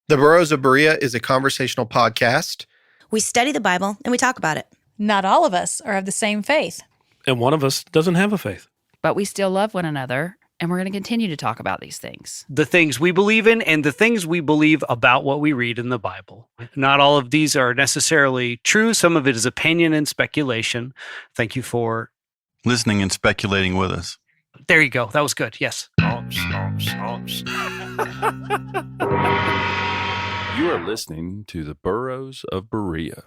The Burros of Berea is a conversational podcast. We study the Bible and we talk about it. Not all of us are of the same faith. And one of us doesn't have a faith. But we still love one another, and we're going to continue to talk about these things. The things we believe in and the things we believe about what we read in the Bible. Not all of these are necessarily true. Some of it is opinion and speculation. Thank you for listening and speculating with us. There you go. That was good. Yes. You are listening to the Burros of Berea.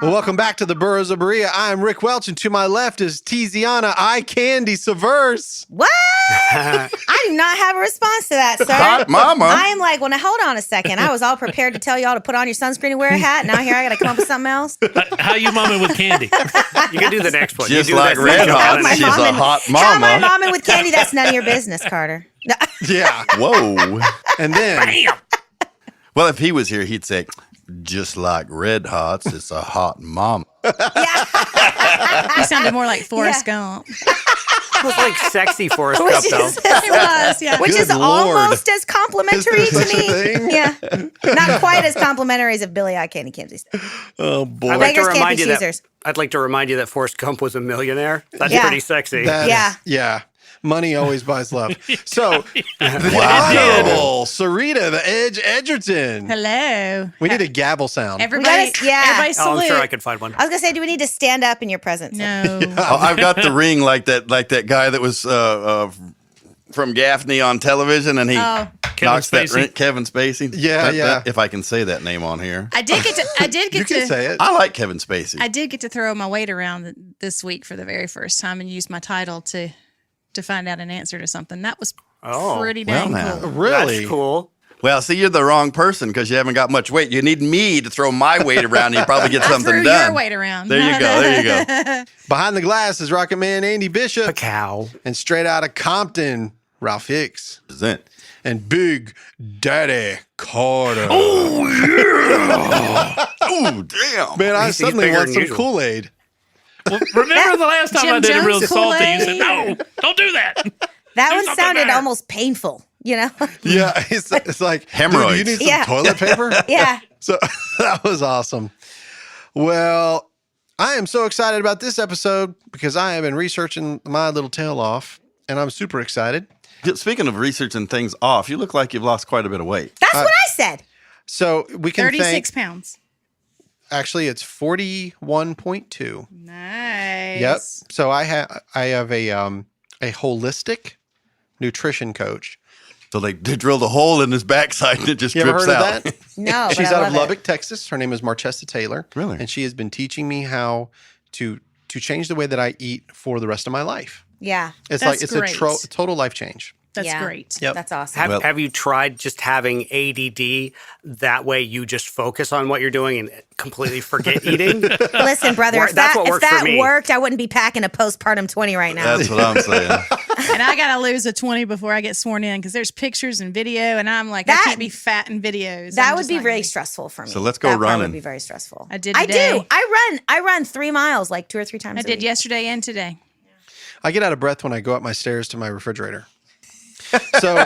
Well, welcome back to the Burros of Berea. I'm Rick Welch, and to my left is Tiziana Eye Candy Severse. What? I do not have a response to that, sir. Hot mama. I am like, well, now hold on a second. I was all prepared to tell y'all to put on your sunscreen and wear a hat. Now here I got to come up with something else. How you mumming with candy? You can do the next one. Just you do like that Red next Hot, one. My she's mom a and- hot How my mama. mom with candy, that's none of your business, Carter. Yeah. Whoa. And then, Well, if he was here, he'd say, just like Red Hots, it's a hot mama. You sounded more like Forrest Gump. It was like sexy Forrest Gump, though. It was, yeah. Which Good is Lord. almost as complimentary Is there to such a me. thing? Yeah. Not quite as complimentary as if Billy Eye Candy Kimsey. oh boy. I'd like to Beggars can't remind be you that choosers. I'd like to remind you that Forrest Gump was a millionaire. That's Yeah. pretty sexy. Yeah. Money always buys love. So, the Wow. Honorable Sarita, the Edge Edgerton. Hello. We need a gavel sound. Everybody, Yeah. everybody Oh, salute. I'm sure I could find one. I was going to say, do we need to stand up in your presence? No. Oh, I've got the ring like that guy that was from Gaffney on television, and he knocks that Spacey. ring. Kevin Spacey. Yeah, yeah. If I can say that name on here. I did get You can to say it. I like Kevin Spacey. I did get to throw my weight around this week for the very first time and use my title to find out an answer to something. That was pretty dang now. cool. Really? That's cool. Well, see, you're the wrong person because you haven't got much weight. You need me to throw my weight around and you probably get I something threw done. your weight around. There you go. There you go. Behind the glass is Rocket Man Andy Bishop. A cow. And straight out of Compton, Ralph Hicks. Present. And Big Daddy Carter. Oh, damn. Man, I He's suddenly bigger want than some usual. Kool-Aid. Well, remember the last time Jim I did a real Jones salty? You said, Kool-Aid. no, don't do that. That one something sounded better. almost painful, you know? Yeah, it's like, Hemorrhoids. dude, you need some Yeah. toilet paper? Yeah. So that was awesome. Well, I am so excited about this episode because I have been researching my little tail off, and I'm super excited. Speaking of researching things off, you look like you've lost quite a bit of weight. That's what I said. So we can 36 thank, pounds. actually, it's 41.2. Nice. Yep. So I have a holistic nutrition coach. So they drilled a hole in his backside and it just You ever drips heard out. of that? No, but She's I out love of it. Lubbock, Texas. Her name is Marchesta Taylor. Really? And she has been teaching me how to change the way that I eat for the rest of my life. Yeah. It's That's like it's great. a total life change. That's Yeah. great. Yep. That's awesome. Well- Have you tried just having ADD? That way you just focus on what you're doing and completely forget eating? Listen, brother, if That's that, what if works for that me. worked, I wouldn't be packing a postpartum 20 right now. That's what I'm saying. And I got to lose a 20 before I get sworn in because there's pictures and video, and I'm like, That- I can't be fat in videos. That I'm would just be not very gonna stressful for me. So let's go that part running. would be very stressful. I did I today. do. I run 3 miles like 2 or 3 times I a did week. yesterday and today. I get out of breath when I go up my stairs to my refrigerator. So,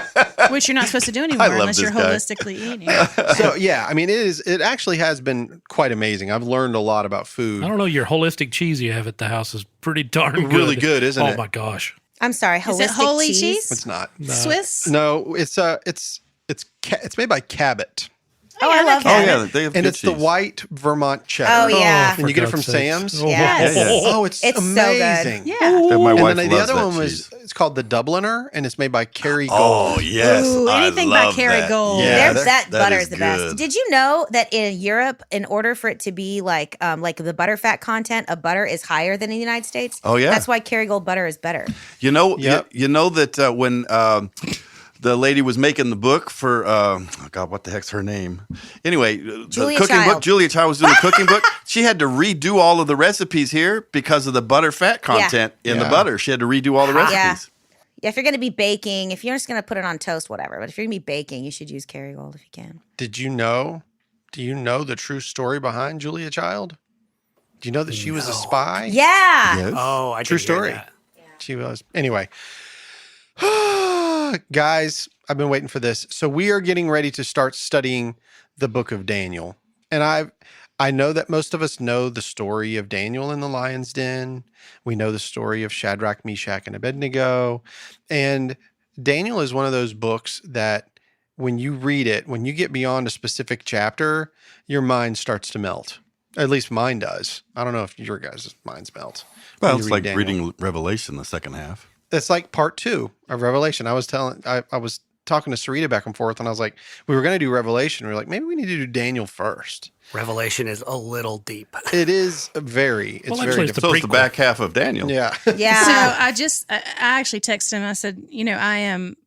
Which you're not supposed to do anymore love unless this you're guy. holistically eating. so yeah, I mean, it actually has been quite amazing. I've learned a lot about food. I don't know, your holistic cheese you have at the house is pretty darn good. Really good, isn't it? Oh, my gosh. I'm sorry, Is holistic it holy cheese? cheese? It's not. Swiss? No, it's made by Cabot. Oh, I love Oh, that. yeah. They have And good it's the cheese. white Vermont cheddar. Oh, yeah. And you get it from God's sakes. Sam's. Oh, Yes. Yeah, yeah. Oh, it's It's so good. amazing. Yeah. Yeah, my And wife then the loves other that one cheese. it's called the Dubliner, and it's made by Kerry Gold. Oh, yes. Ooh, I anything by love Kerry that. Gold. Yeah, that butter is is the best. good. Did you know that in Europe, in order for it to be like the butterfat content of butter is higher than in the United States? Oh, yeah. That's why Kerrygold butter is better. You know, Yep. you know that when the lady was making the book for, oh God, what the heck's her name? Anyway, the Julia cooking Child. book. Julia Child was doing the cooking book. She had to redo all of the recipes here because of the butter fat content in the Yeah. butter. She had to redo all the recipes. Yeah. Yeah, if you're going to be baking, if you're just going to put it on toast, whatever. But if you're going to be baking, you should use Kerrygold if you can. Do you know the true story behind Julia Child? Do you know that she was a spy? Yeah. Yes. Oh, I True did hear story. that. She was. Anyway. Guys, I've been waiting for this. So we are getting ready to start studying the book of Daniel. And I know that most of us know the story of Daniel in the lion's den. We know the story of Shadrach, Meshach, and Abednego. And Daniel is one of those books that when you read it, when you get beyond a specific chapter, your mind starts to melt. At least mine does. I don't know if your guys' minds melt. when Well, you it's read like Daniel. reading Revelation, the second half. It's like part 2 of Revelation. I was talking to Sarita back and forth, and I was like, we were going to do Revelation. We were like, maybe we need to do Daniel first. Revelation is a little deep. It is very, it's Well, very actually, it's difficult. So it's the back half of Daniel. Yeah. Yeah. So I actually texted him. I said, I am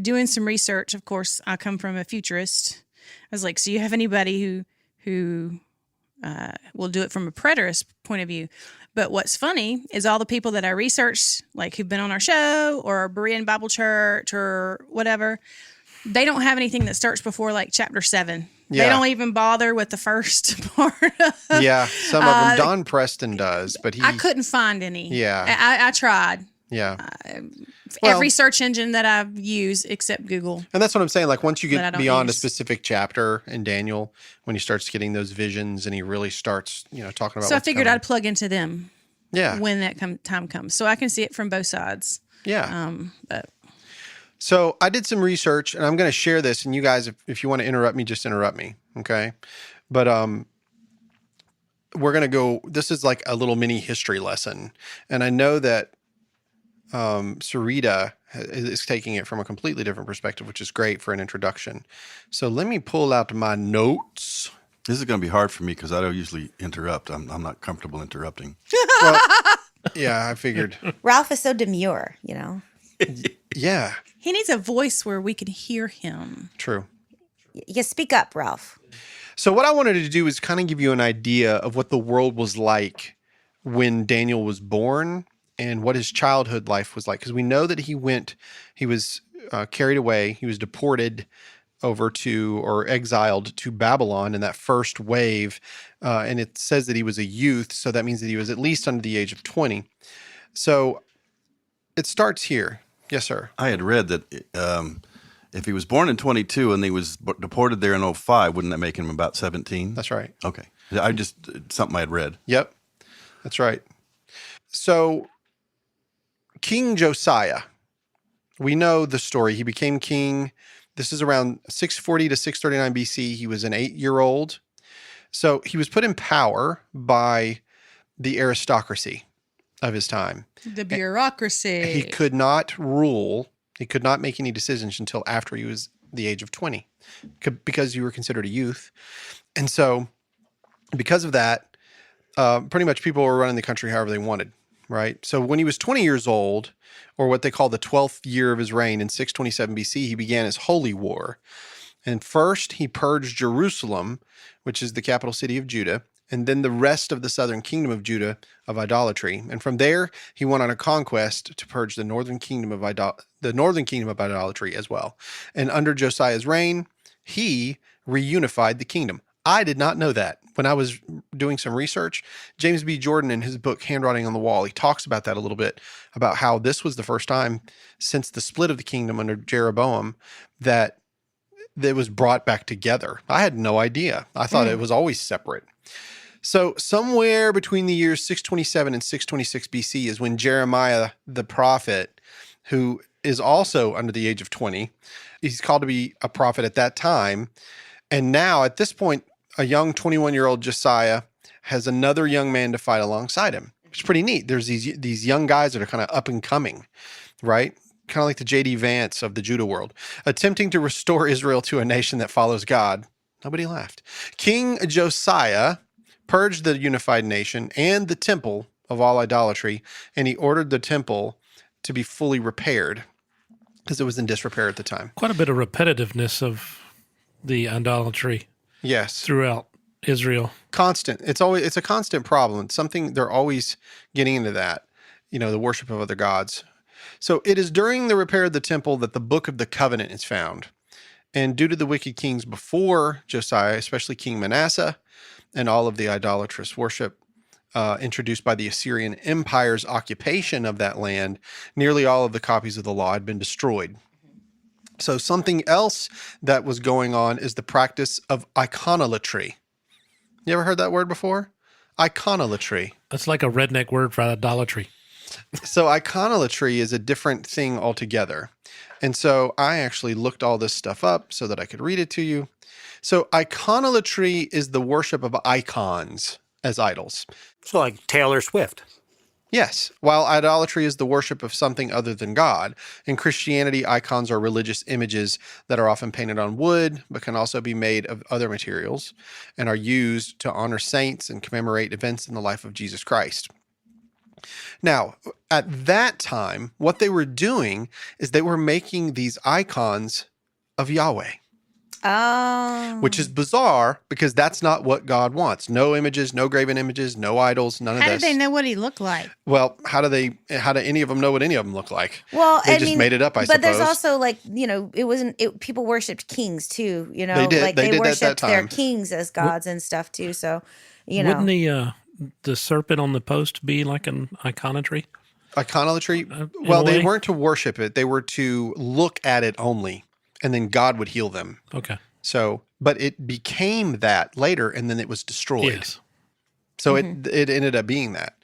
doing some research. Of course, I come from a futurist. I was like, so you have anybody who will do it from a preterist point of view? But what's funny is all the people that I researched, like who've been on our show or Berean Bible Church or whatever, they don't have anything that starts before like chapter 7. Yeah. They don't even bother with the first part. Yeah. Some of them. Don Preston does, but I couldn't find any. Yeah. I tried. Yeah. Every Well- search engine that I've used except Google. And that's what I'm saying. Like once you That I get don't beyond a use. specific chapter in Daniel, when he starts getting those visions and he really starts, talking about So I what's figured coming. I'd plug into them Yeah. when that time comes, so I can see it from both sides. Yeah. But So I did some research, and I'm going to share this. And you guys, if you want to interrupt me, just interrupt me, okay? But we're going to go. This is like a little mini history lesson, and I know that Sarita is taking it from a completely different perspective, which is great for an introduction. So let me pull out my notes. This is going to be hard for me because I don't usually interrupt. I'm not comfortable interrupting. Well, yeah, I figured. Ralph is so demure, Yeah, he needs a voice where we can hear him. true. You speak up, Ralph. So what I wanted to do is kind of give you an idea of what the world was like when Daniel was born and what his childhood life was like. Because we know that he was carried away. He was deported over to or exiled to Babylon in that first wave. And it says that he was a youth. So that means that he was at least under the age of 20. So it starts here. Yes, sir. I had read that if he was born in 22 and he was deported there in 05, wouldn't that make him about 17? That's right. Okay. Something I had read. Yep. That's right. So King Josiah, we know the story. He became king. This is around 640 to 639 BC. He was an 8-year-old. So he was put in power by the aristocracy of his time. The bureaucracy. He could not rule. He could not make any decisions until after he was the age of 20 because you were considered a youth. And so because of that, pretty much people were running the country however they wanted, right? So when he was 20 years old, or what they call the 12th year of his reign in 627 BC, he began his holy war. And first he purged Jerusalem, which is the capital city of Judah, and then the rest of the southern kingdom of Judah of idolatry. And from there, he went on a conquest to purge the northern kingdom of idolatry as well. And under Josiah's reign, he reunified the kingdom. I did not know that. When I was doing some research, James B. Jordan in his book, Handwriting on the Wall, he talks about that a little bit, about how this was the first time since the split of the kingdom under Jeroboam that it was brought back together. I had no idea. I thought it was always separate. So somewhere between the years 627 and 626 BC is when Jeremiah the prophet, who is also under the age of 20, he's called to be a prophet at that time. And now at this point, a young 21-year-old Josiah has another young man to fight alongside him. It's pretty neat. There's these young guys that are kind of up and coming, right? Kind of like the J.D. Vance of the Judah world, attempting to restore Israel to a nation that follows God. Nobody laughed. King Josiah purged the unified nation and the temple of all idolatry, and he ordered the temple to be fully repaired because it was in disrepair at the time. Quite a bit of repetitiveness of the idolatry Yes. throughout Israel. Constant. It's a constant problem. It's something they're always getting into that, the worship of other gods. So it is during the repair of the temple that the Book of the Covenant is found. And due to the wicked kings before Josiah, especially King Manasseh, and all of the idolatrous worship introduced by the Assyrian Empire's occupation of that land, nearly all of the copies of the law had been destroyed. So something else that was going on is the practice of iconolatry. You ever heard that word before? Iconolatry. That's like a redneck word for idolatry. So iconolatry is a different thing altogether. And so I actually looked all this stuff up so that I could read it to you. So iconolatry is the worship of icons as idols. So like Taylor Swift. Yes, while idolatry is the worship of something other than God. In Christianity, icons are religious images that are often painted on wood, but can also be made of other materials and are used to honor saints and commemorate events in the life of Jesus Christ. Now, at that time, what they were doing is they were making these icons of Yahweh. Oh. Which is bizarre because that's not what God wants. No images, no graven images, no idols, none of How this. did they know what he looked like? Well, how do any of them know what any of them look like? Well, They I just mean, made it up, I but there's suppose. also like, people worshipped kings too, They did. like They did that worshipped their time. kings as gods and stuff too. So, Wouldn't the serpent on the post be like an iconotry? Iconolatry? In Well, a they way? weren't to worship it. They were to look at it only, and then God would heal them. Okay. So, but it became that later, and then it was destroyed. Yes. So it ended up being that.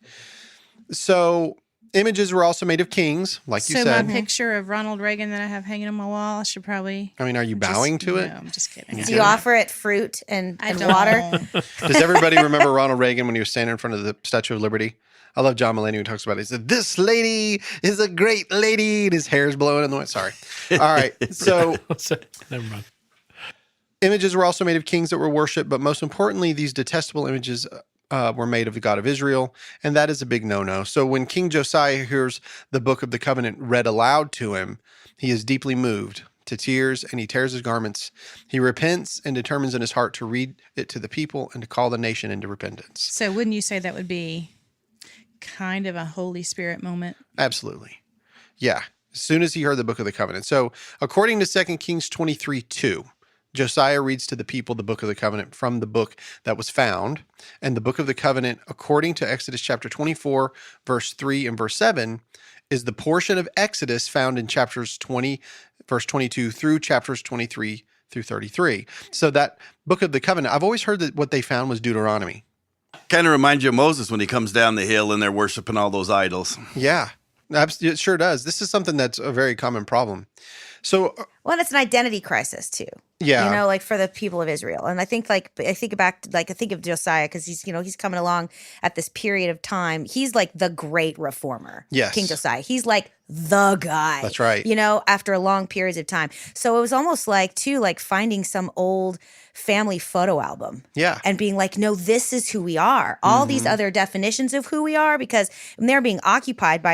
So images were also made of kings, like you So said. my picture of Ronald Reagan that I have hanging on my wall, I should probably. I mean, are you bowing to it? No, I'm just kidding. do you offer it fruit and I don't. water? Does everybody remember Ronald Reagan when he was standing in front of the Statue of Liberty? I love John Mulaney who talks about it. He said, "This lady is a great lady," and his hair's blowing in the wind. Sorry. All right. So Never mind. images were also made of kings that were worshipped, but most importantly, these detestable images were made of the God of Israel, and that is a big no-no. So when King Josiah hears the book of the covenant read aloud to him, he is deeply moved to tears, and he tears his garments. He repents and determines in his heart to read it to the people and to call the nation into repentance. So wouldn't you say that would be kind of a Holy Spirit moment? Absolutely. Yeah. As soon as he heard the book of the covenant. So according to 2 Kings 23:2, Josiah reads to the people the book of the covenant from the book that was found. And the book of the covenant, according to Exodus chapter 24, verse 3 and verse 7, is the portion of Exodus found in chapters 20, verse 22 through chapters 23 through 33. So that book of the covenant, I've always heard that what they found was Deuteronomy. Kind of reminds you of Moses when he comes down the hill and they're worshiping all those idols. Yeah, it sure does. This is something that's a very common problem. So, Well, it's an identity crisis too. yeah. Like for the people of Israel. And I think I think of Josiah because he's coming along at this period of time. He's like the great reformer. Yes. King Josiah. He's like the guy. That's right. After long periods of time. So it was almost like finding some old family photo album. Yeah. And being like, no, this is who we are. All these other definitions of who we are, because when they're being occupied by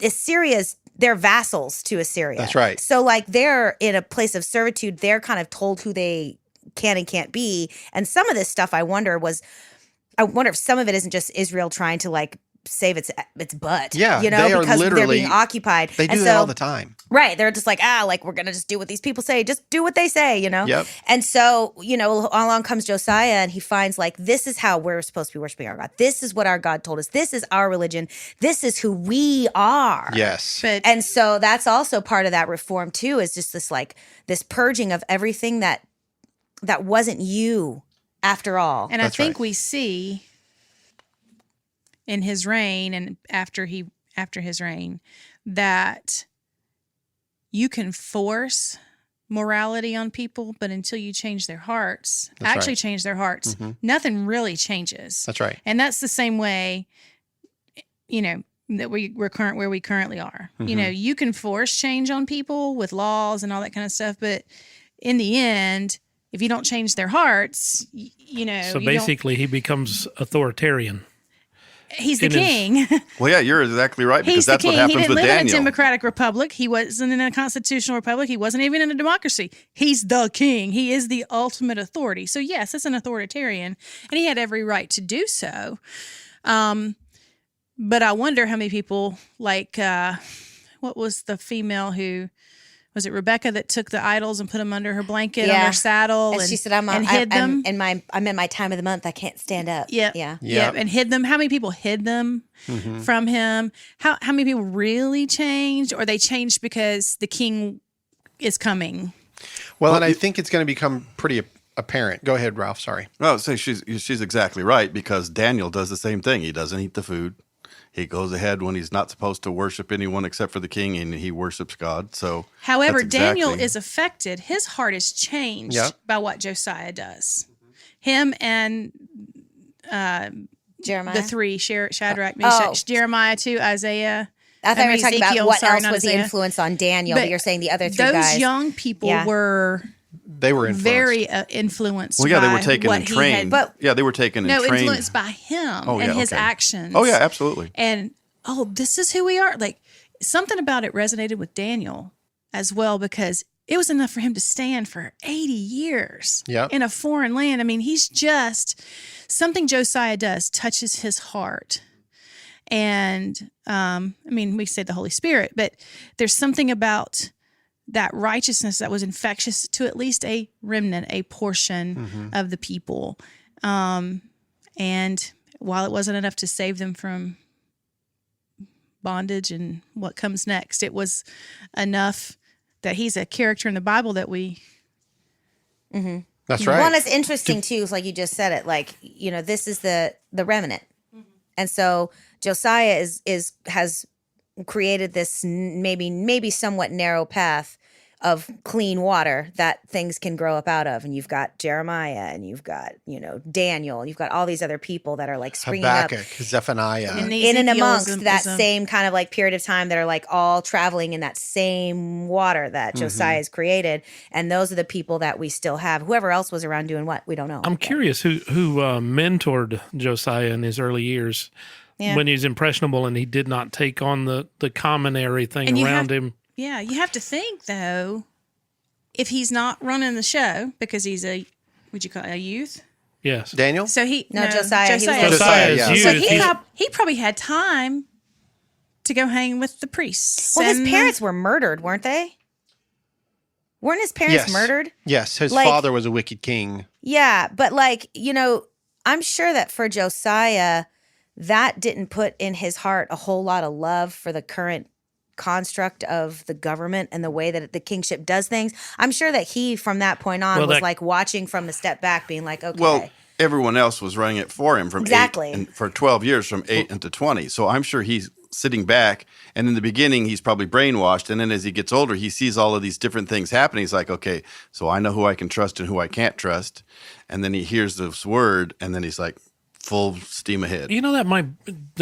Assyria's they're vassals to Assyria. That's right. So like they're in a place of servitude. They're kind of told who they can and can't be. And some of this stuff I wonder if some of it isn't just Israel trying to like save its butt. Yeah, they are because they're literally- being occupied. They do and that so, all the time. Right. They're just like, we're going to just do what these people say. Just do what they say, Yep. And so, along comes Josiah and he finds like, this is how we're supposed to be worshiping our God. This is what our God told us. This is our religion. This is who we are. Yes. But And so that's also part of that reform too, is just this purging of everything that wasn't you after all. And That's I think right. we see in his reign and after his reign that you can force morality on people, but until you change their hearts, That's right. change their hearts, Mhm. nothing really changes. That's right. And that's the same way, that we're where we currently are. Mhm. You can force change on people with laws and all that kind of stuff, but in the end, if you don't change their hearts, So you don't- basically, he becomes authoritarian. he's the it is- king. Well, yeah, you're exactly right because He's the that's king. what He happens didn't with live in a Daniel. democratic republic. He wasn't in a constitutional republic. He wasn't even in a democracy. He's the king. He is the ultimate authority. So yes, it's an authoritarian, and he had every right to do so. But I wonder how many people like what was the female who was it Rebecca that took the idols and put them under her blanket on Yeah. her saddle And she said, "I'm hid them. I'm in my time of the month. I can't stand up." Yep. Yeah. Yeah, and hid them. How many people hid them from him? How many people really changed, or they changed because the king is coming. Well, and I think it's going to become pretty apparent. Go ahead, Ralph. Sorry. Well, so she's exactly right, because Daniel does the same thing. He doesn't eat the food. He goes ahead when he's not supposed to worship anyone except for the king, and he worships God. So, however, that's Daniel exactly- is affected. His heart is changed Yep. by what Josiah does. Him and Jeremiah. the three, Shadrach, Oh. Meshach, Jeremiah too, Isaiah. I thought we were talking about Ezekiel, what sorry, else not was the Isaiah. influence on Daniel, but you're saying the other three Those guys. young people Yeah. were They were influenced. very influenced. Well, yeah, they by were taken what and he trained. had- But- yeah, they were taken and trained. influenced by him Oh, and yeah, his okay. actions. Oh, yeah, absolutely. And this is who we are. Like, something about it resonated with Daniel as well, because it was enough for him to stand for 80 years Yep. in a foreign land. I mean, he's just something Josiah does touches his heart. And I mean, we say the Holy Spirit, but there's something about that righteousness that was infectious to at least a remnant, a portion of the people. And while it wasn't enough to save them from bondage and what comes next, it was enough that he's a character in the Bible that we. That's right. Well, and it's interesting too, like you just said it, like, this is the remnant. And so Josiah has created this maybe somewhat narrow path of clean water that things can grow up out of. And you've got Jeremiah, and you've got, Daniel, and you've got all these other people that are like springing up Habakkuk, Zephaniah. And in and Ezekiel amongst is a- that is a- same kind of like period of time that are like all traveling in that same water that Josiah has created. And those are the people that we still have. Whoever else was around doing what, we don't know. I'm curious who mentored Josiah in his early years Yeah. when he's impressionable and he did not take on the commonary thing And you around have- him. Yeah, you have to think though, if he's not running the show because he's would you call it a youth? Yes. Daniel? So No, Josiah, he was like- Josiah's yeah. youth. So he's- he probably had time to go hang with the priests. Well, his and- parents were murdered, weren't they? Weren't his parents Yes. murdered? Yes, his Like- father was a wicked king. Yeah, but like, I'm sure that for Josiah, that didn't put in his heart a whole lot of love for the current construct of the government and the way that the kingship does things. I'm sure that he, from that point on, Well, was that- like watching from the step back, being like, okay. Well, everyone else was running it for him from Exactly. 8 and for 12 years, from 8 into 20. So I'm sure he's sitting back, and in the beginning he's probably brainwashed, and then as he gets older he sees all of these different things happening. He's like, okay, so I know who I can trust and who I can't trust. And then he hears this word, and then he's like full steam ahead. You know, the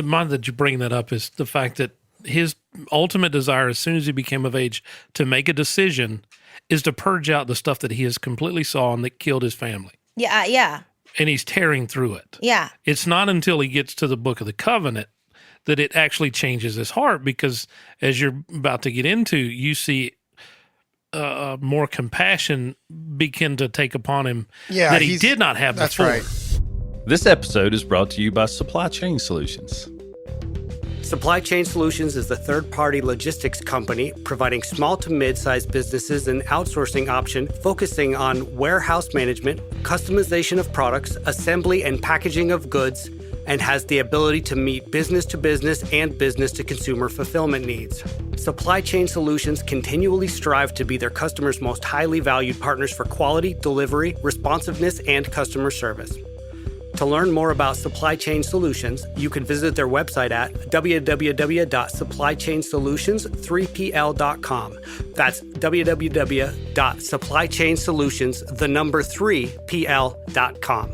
mind that you bring that up is the fact that his ultimate desire, as soon as he became of age, to make a decision is to purge out the stuff that he has completely saw and that killed his family. yeah. And he's tearing through it. Yeah. It's not until he gets to the book of the covenant that it actually changes his heart, because as you're about to get into, you see more compassion begin to take upon him that he he's- did not have That's before. right. This episode is brought to you by Supply Chain Solutions. Supply Chain Solutions is the third-party logistics company providing small to mid-sized businesses an outsourcing option focusing on warehouse management, customization of products, assembly and packaging of goods, and has the ability to meet business-to-business and business-to-consumer fulfillment needs. Supply Chain Solutions continually strive to be their customers' most highly valued partners for quality, delivery, responsiveness, and customer service. To learn more about Supply Chain Solutions, you can visit their website at www.supplychainsolutions3pl.com. That's www.supplychainsolutions3pl.com.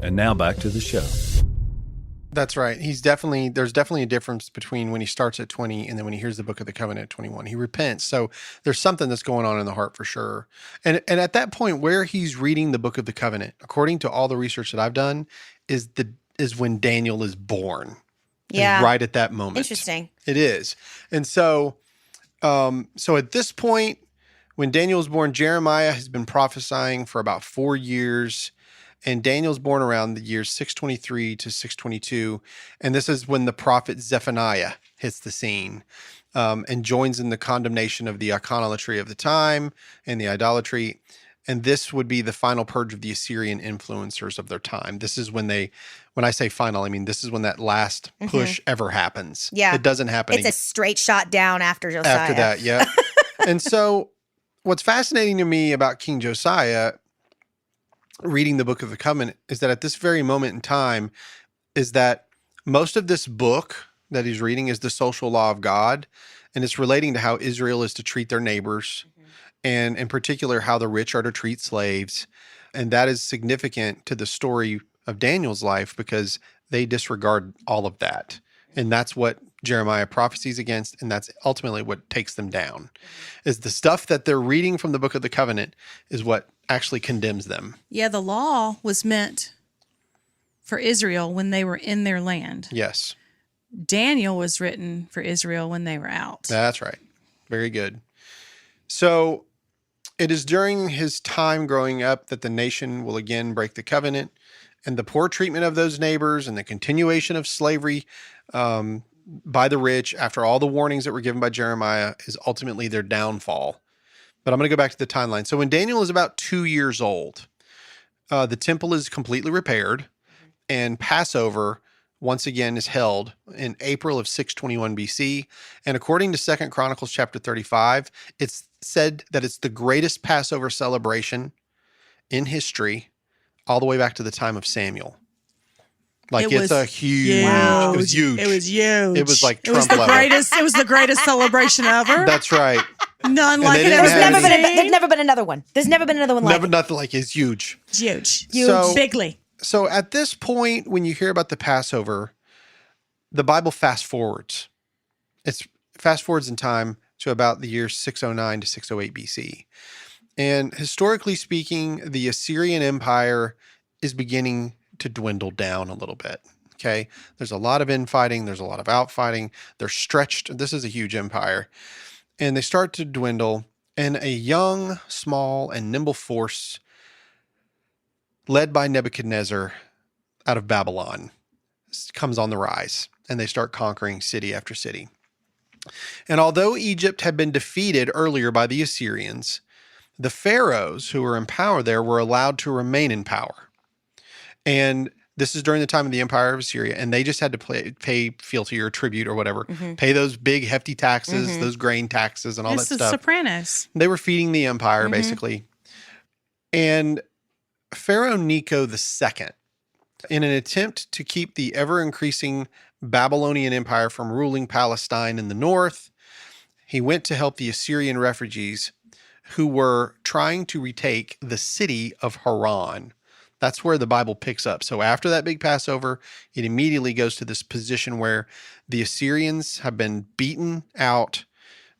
And now back to the show. That's right. There's definitely a difference between when he starts at 20 and then when he hears the book of the covenant at 21. He repents. So there's something that's going on in the heart for sure. And at that point where he's reading the book of the covenant, according to all the research that I've done, is when Daniel is born. Yeah. Is right at that moment. Interesting. It is. And so at this point, when Daniel was born, Jeremiah has been prophesying for about 4 years. And Daniel's born around the years 623 to 622. And this is when the prophet Zephaniah hits the scene and joins in the condemnation of the iconolatry of the time and the idolatry. And this would be the final purge of the Assyrian influencers of their time. This is when I say final, I mean, this is when that last push ever happens. Yeah. It doesn't happen It's a straight shot down after Josiah. after that. Yeah. And so what's fascinating to me about King Josiah reading the Book of the Covenant is that at this very moment in time is that most of this book that he's reading is the social law of God, and it's relating to how Israel is to treat their neighbors, and in particular how the rich are to treat slaves. And that is significant to the story of Daniel's life because they disregard all of that. And that's what Jeremiah prophesies against, and that's ultimately what takes them down. Is the stuff that they're reading from the Book of the Covenant is what actually condemns them. Yeah, the law was meant for Israel when they were in their land. Yes. Daniel was written for Israel when they were out. That's right. Very good. So it is during his time growing up that the nation will again break the covenant, and the poor treatment of those neighbors and the continuation of slavery by the rich after all the warnings that were given by Jeremiah is ultimately their downfall. But I'm going to go back to the timeline. So when Daniel is about 2 years old, the temple is completely repaired, and Passover once again is held in April of 621 BC. And according to 2 Chronicles chapter 35, it's said that it's the greatest Passover celebration in history all the way back to the time of Samuel. Like it's a huge, it was huge. It was huge. It was like It was Trump the level. greatest. It was the greatest celebration ever. That's right. None like they it didn't ever have been. any- There's never been another one. There's never been another one like Never it. nothing like it. It's huge. It's huge. So- Bigly. So at this point, when you hear about the Passover, the Bible fast forwards. It's fast forwards in time to about the year 609 to 608 BC. And historically speaking, the Assyrian Empire is beginning to dwindle down a little bit. Okay. There's a lot of infighting. There's a lot of outfighting. They're stretched. This is a huge empire. And they start to dwindle. And a young, small, and nimble force led by Nebuchadnezzar out of Babylon comes on the rise. And they start conquering city after city. And although Egypt had been defeated earlier by the Assyrians, the pharaohs who were in power there were allowed to remain in power. And this is during the time of the Empire of Assyria, and they just had to pay fealty or tribute or whatever, pay those big hefty taxes, those grain taxes and all It's that the stuff. Sopranos. They were feeding the empire, basically. And Pharaoh Necho II, in an attempt to keep the ever-increasing Babylonian Empire from ruling Palestine in the north, he went to help the Assyrian refugees who were trying to retake the city of Haran. That's where the Bible picks up. So after that big Passover, it immediately goes to this position where the Assyrians have been beaten out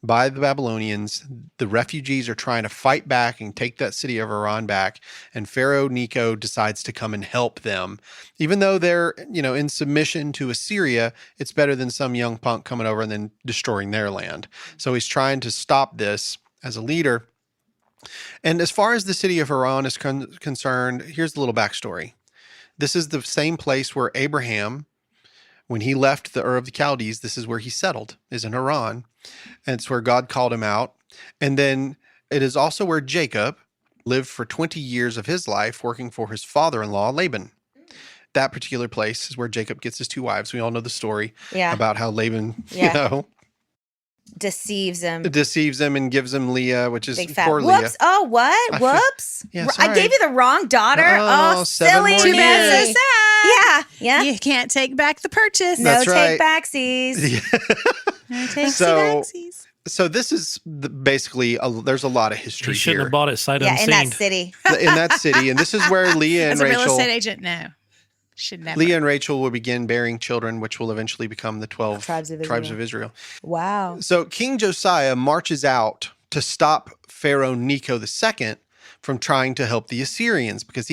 by the Babylonians. The refugees are trying to fight back and take that city of Haran back. And Pharaoh Necho decides to come and help them. Even though they're, in submission to Assyria, it's better than some young punk coming over and then destroying their land. So he's trying to stop this as a leader. And as far as the city of Haran is concerned, here's the little backstory. This is the same place where Abraham, when he left the Ur of the Chaldees, this is where he settled, is in Haran. And it's where God called him out. And then it is also where Jacob lived for 20 years of his life working for his father-in-law, Laban. That particular place is where Jacob gets his 2 wives. We all know the story about how Laban, Deceives him. deceives him and gives him Leah, which is Big fat. poor Whoops. Leah. Oh, what? Whoops. Yeah, I sorry. gave you the wrong daughter. Oh, Oh, 7 silly more Too me. bad, years. so sad. Yeah. You can't take back the purchase. No That's right. take backsies. No take So- backsies. So this is basically, there's a lot of He history shouldn't here have bought it sight Yeah, in unseen. that city. in that city. And this is where Leah and As a real Rachel, estate agent, no. Should never. Leah and Rachel will begin bearing children, which will eventually become the 12 Tribes of Israel. Wow. So King Josiah marches out to stop Pharaoh Necho II from trying to help the Assyrians because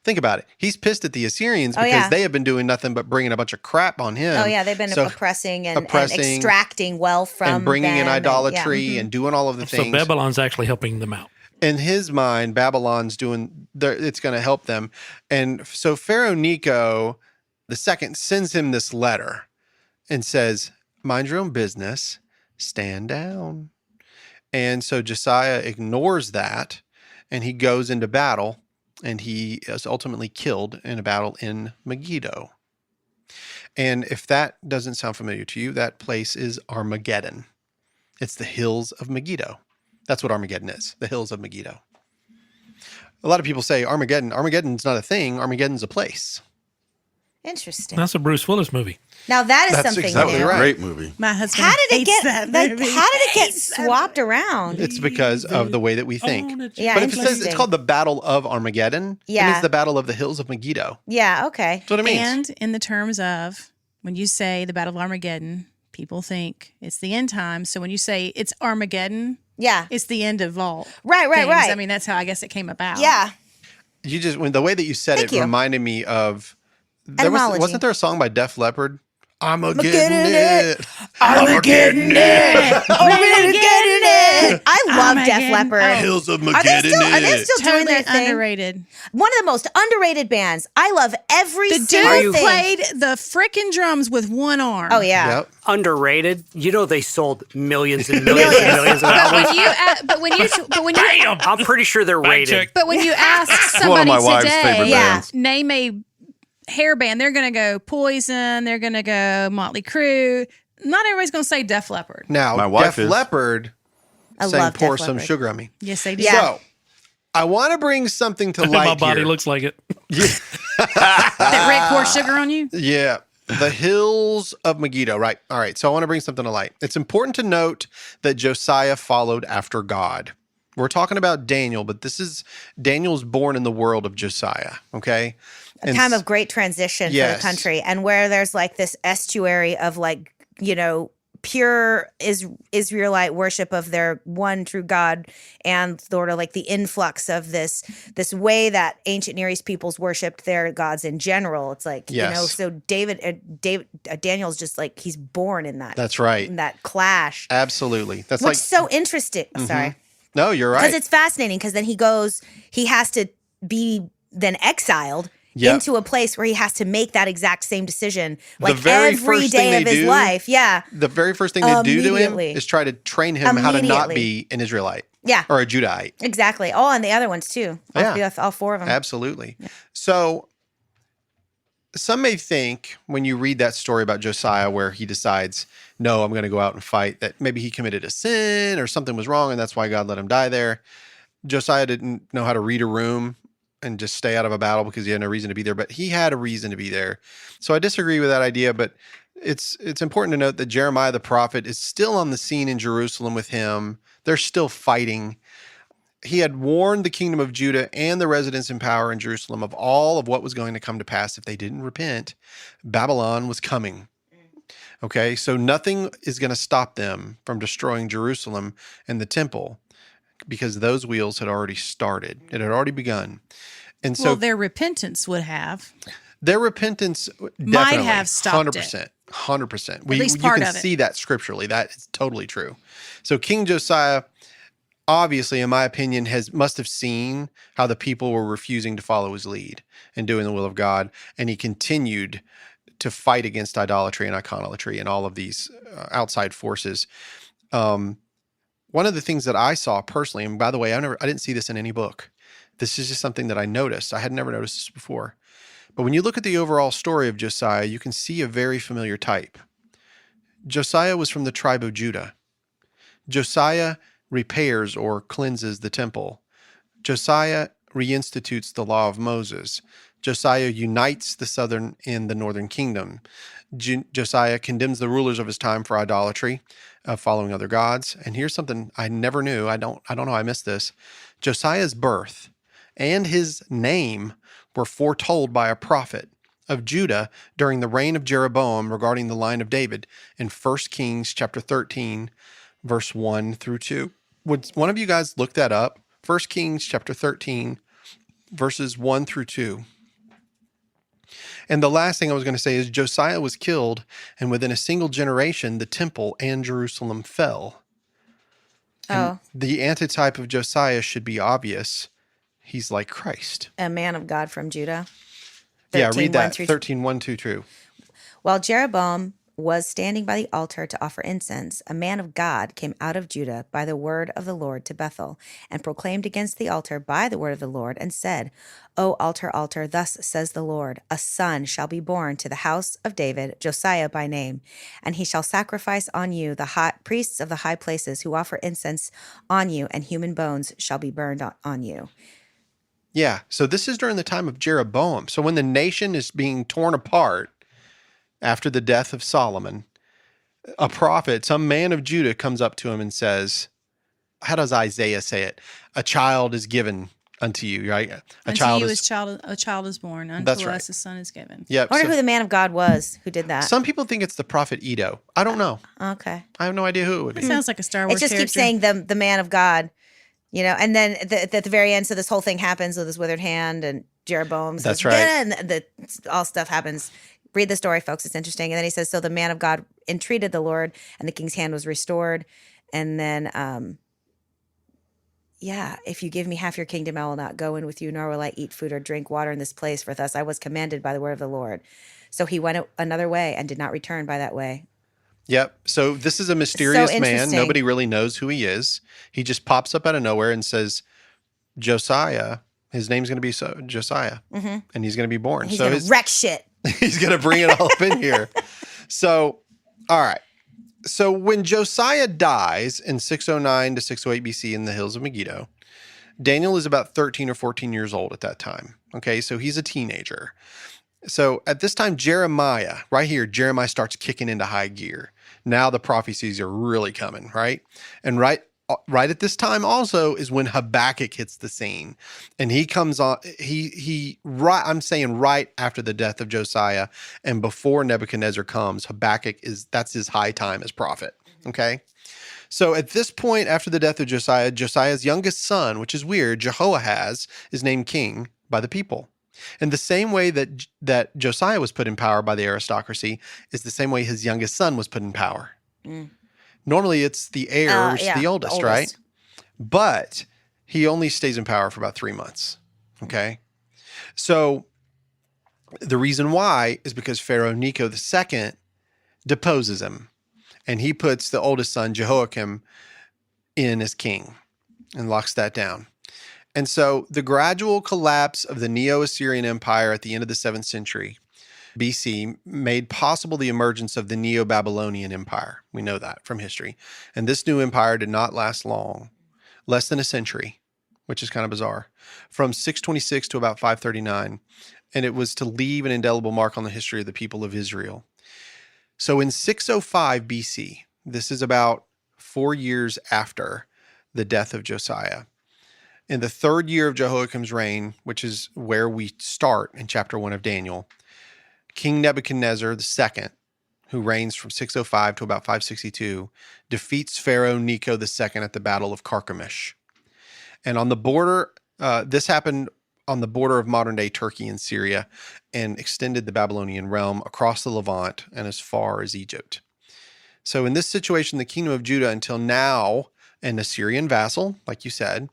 think about it, he's pissed at the Assyrians because they have been doing nothing but bringing a bunch of crap on him. Oh, yeah. They've been So- oppressing and extracting wealth from and bringing in them idolatry and doing all of the So things. Babylon's actually helping them out. In his mind, Babylon's it's going to help them. And so Pharaoh Necho II sends him this letter and says, mind your own business, stand down. And so Josiah ignores that and he goes into battle and he is ultimately killed in a battle in Megiddo. And if that doesn't sound familiar to you, that place is Armageddon. It's the hills of Megiddo. That's what Armageddon is, the hills of Megiddo. A lot of people say Armageddon. Armageddon's not a thing. Armageddon's a place. Interesting. That's a Bruce Willis movie. Now that is That's something exactly new. right. Great movie. My husband How did it hates get that like? movie. How did it get swapped around? It's because of the way that we think. Yeah, But if it says it's interesting. called the Battle of Armageddon, it Yeah. means the Battle of the Hills of Megiddo. Yeah. Okay. That's what it means. And in the terms of when you say the Battle of Armageddon, people think it's the end time. So when you say it's Armageddon, Yeah. it's the end of all. Right. things. Right. I mean, that's how I guess it came about. Yeah. You just when the way that you said Thank it you. reminded me of Etymology. wasn't there a song by Def Leppard? I'm a getting getting it. it. I'm getting it. I'm getting it. I love Def Armageddon. Leppard. Oh. Hills of Are they Megiddo. still? Are they still doing Totally their thing? underrated. One of the most underrated bands. I love every The single dude thing. played the frickin' drums with one arm. Oh yeah. Yep. Underrated. You know they sold millions and millions and millions of albums. I'm pretty sure they're Fact rated. check. But when you ask One of somebody my wife's today, favorite Yeah. bands. name a hair band, they're going to go Poison, they're going to go Motley Crue. Not everybody's going to say Def Leppard. Now, My wife Def is. Leppard I sang love Pour Def Some Leppard. Sugar on Me. Yes, they do. Yeah. So, I want to bring something to light My body here. looks like it. That Rick pour sugar on you? Yeah. The hills of Megiddo, right? All right. So I want to bring something to light. It's important to note that Josiah followed after God. We're talking about Daniel, but Daniel's born in the world of Josiah, okay? A time of great transition for Yes. the country, and where there's like this estuary of like, pure Israelite worship of their one true God, and sort of like the influx of this way that ancient Near East peoples worshipped their gods in general. It's like, Yes. so Daniel's just like, he's born in that. That's right. In that clash. Absolutely. That's Which like, is so interesting. Sorry. no, you're Because right. it's fascinating, because then he has to be then exiled Yep. into a place where he has to make that exact same decision like very every first thing day of they his do- life. Yeah. The very first thing they do to him Immediately. is try to train him how to not Immediately. be an Israelite Yeah. or a Judahite. Exactly. Oh, and the other ones too. All four of them. Absolutely. So some may think when you read that story about Josiah where he decides, no, I'm going to go out and fight, that maybe he committed a sin or something was wrong and that's why God let him die there. Josiah didn't know how to read a room and just stay out of a battle because he had no reason to be there, but he had a reason to be there. So I disagree with that idea, but it's important to note that Jeremiah the prophet is still on the scene in Jerusalem with him. They're still fighting. He had warned the kingdom of Judah and the residents in power in Jerusalem of all of what was going to come to pass if they didn't repent. Babylon was coming. Okay, so nothing is going to stop them from destroying Jerusalem and the temple because those wheels had already started. It had already begun. And so Well, their repentance would have. their repentance Might definitely have stopped it. 100%. 100%. At least You part can of it. see that scripturally. That is totally true. So King Josiah, obviously, in my opinion, must have seen how the people were refusing to follow his lead and doing the will of God, and he continued to fight against idolatry and iconolatry and all of these outside forces. One of the things that I saw personally, and by the way, I didn't see this in any book. This is just something that I noticed. I had never noticed this before. But when you look at the overall story of Josiah, you can see a very familiar type. Josiah was from the tribe of Judah. Josiah repairs or cleanses the temple. Josiah reinstitutes the law of Moses. Josiah unites the southern and the northern kingdom. Josiah condemns the rulers of his time for idolatry, following other gods. And here's something I never knew. I don't know how I missed this. Josiah's birth and his name were foretold by a prophet of Judah during the reign of Jeroboam regarding the line of David in 1 Kings chapter 13, verse 1 through 2. Would one of you guys look that up? 1 Kings chapter 13, verses 1 through 2. And the last thing I was going to say is Josiah was killed, and within a single generation, the temple and Jerusalem fell. And the antitype of Josiah should be obvious. He's like Christ. A man of God from Judah. Yeah, 13, read that. 1 through 13, 1, 2, 2. While Jeroboam was standing by the altar to offer incense, a man of God came out of Judah by the word of the Lord to Bethel, and proclaimed against the altar by the word of the Lord, and said, O altar, altar, thus says the Lord, a son shall be born to the house of David, Josiah by name, and he shall sacrifice on you the high priests of the high places who offer incense on you, and human bones shall be burned on you. Yeah. So this is during the time of Jeroboam. So when the nation is being torn apart after the death of Solomon, a prophet, some man of Judah, comes up to him and says, how does Isaiah say it? A child is given unto you, right? A child is born. Unto That's us right. a son is given. Yep. I wonder So who the man of God was who did that. some people think it's the prophet Edo. I don't know. Okay. I have no idea who it would It be. sounds like a Star It Wars just keeps saying the man of God, you know, and then at the very end, so this whole thing happens with his withered hand and Jeroboam says, That's right. "Yeah," and all stuff happens. Read the story, folks. It's interesting. And then he says, so the man of God entreated the Lord, and the king's hand was restored. And then, if you give me half your kingdom, I will not go in with you, nor will I eat food or drink water in this place, for thus I was commanded by the word of the Lord. So he went another way and did not return by that way. Yep. So this is a mysterious man. interesting. Nobody really knows who he is. He just pops up out of nowhere and says, Josiah, his name's going to be Josiah, and he's going to be born. He's so going to wreck shit. he's going to bring it all up in here. So, all right. So when Josiah dies in 609 to 608 BC in the hills of Megiddo, Daniel is about 13 or 14 years old at that time. Okay, so he's a teenager. So at this time, Jeremiah starts kicking into high gear. Now the prophecies are really coming, right? And right at this time also is when Habakkuk hits the scene. And he comes on, I'm saying right after the death of Josiah and before Nebuchadnezzar comes, that's his high time as prophet, okay? So at this point, after the death of Josiah, Josiah's youngest son, which is weird, Jehoahaz, is named king by the people. And the same way that Josiah was put in power by the aristocracy is the same way his youngest son was put in power. Normally, it's the heir, who's the oldest, right? But he only stays in power for about 3 months, okay? So the reason why is because Pharaoh Necho II deposes him, and he puts the oldest son, Jehoiakim, in as king and locks that down. And so the gradual collapse of the Neo-Assyrian Empire at the end of the 7th century BC made possible the emergence of the Neo-Babylonian Empire. We know that from history. And this new empire did not last long, less than a century, which is kind of bizarre, from 626 to about 539. And it was to leave an indelible mark on the history of the people of Israel. So in 605 BC, this is about 4 years after the death of Josiah, in the third year of Jehoiakim's reign, which is where we start in chapter 1 of Daniel, King Nebuchadnezzar II, who reigns from 605 to about 562, defeats Pharaoh Necho II at the Battle of Carchemish. And on the border, this happened on the border of modern-day Turkey and Syria and extended the Babylonian realm across the Levant and as far as Egypt. So in this situation, the kingdom of Judah until now, an Assyrian vassal, like you said,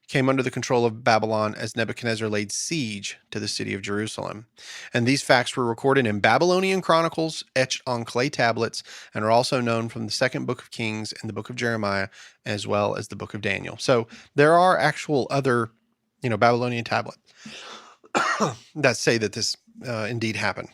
came under the control of Babylon as Nebuchadnezzar laid siege to the city of Jerusalem. And these facts were recorded in Babylonian chronicles etched on clay tablets and are also known from the second book of Kings and the book of Jeremiah, as well as the book of Daniel. So there are actual other, Babylonian tablets that say that this indeed happened.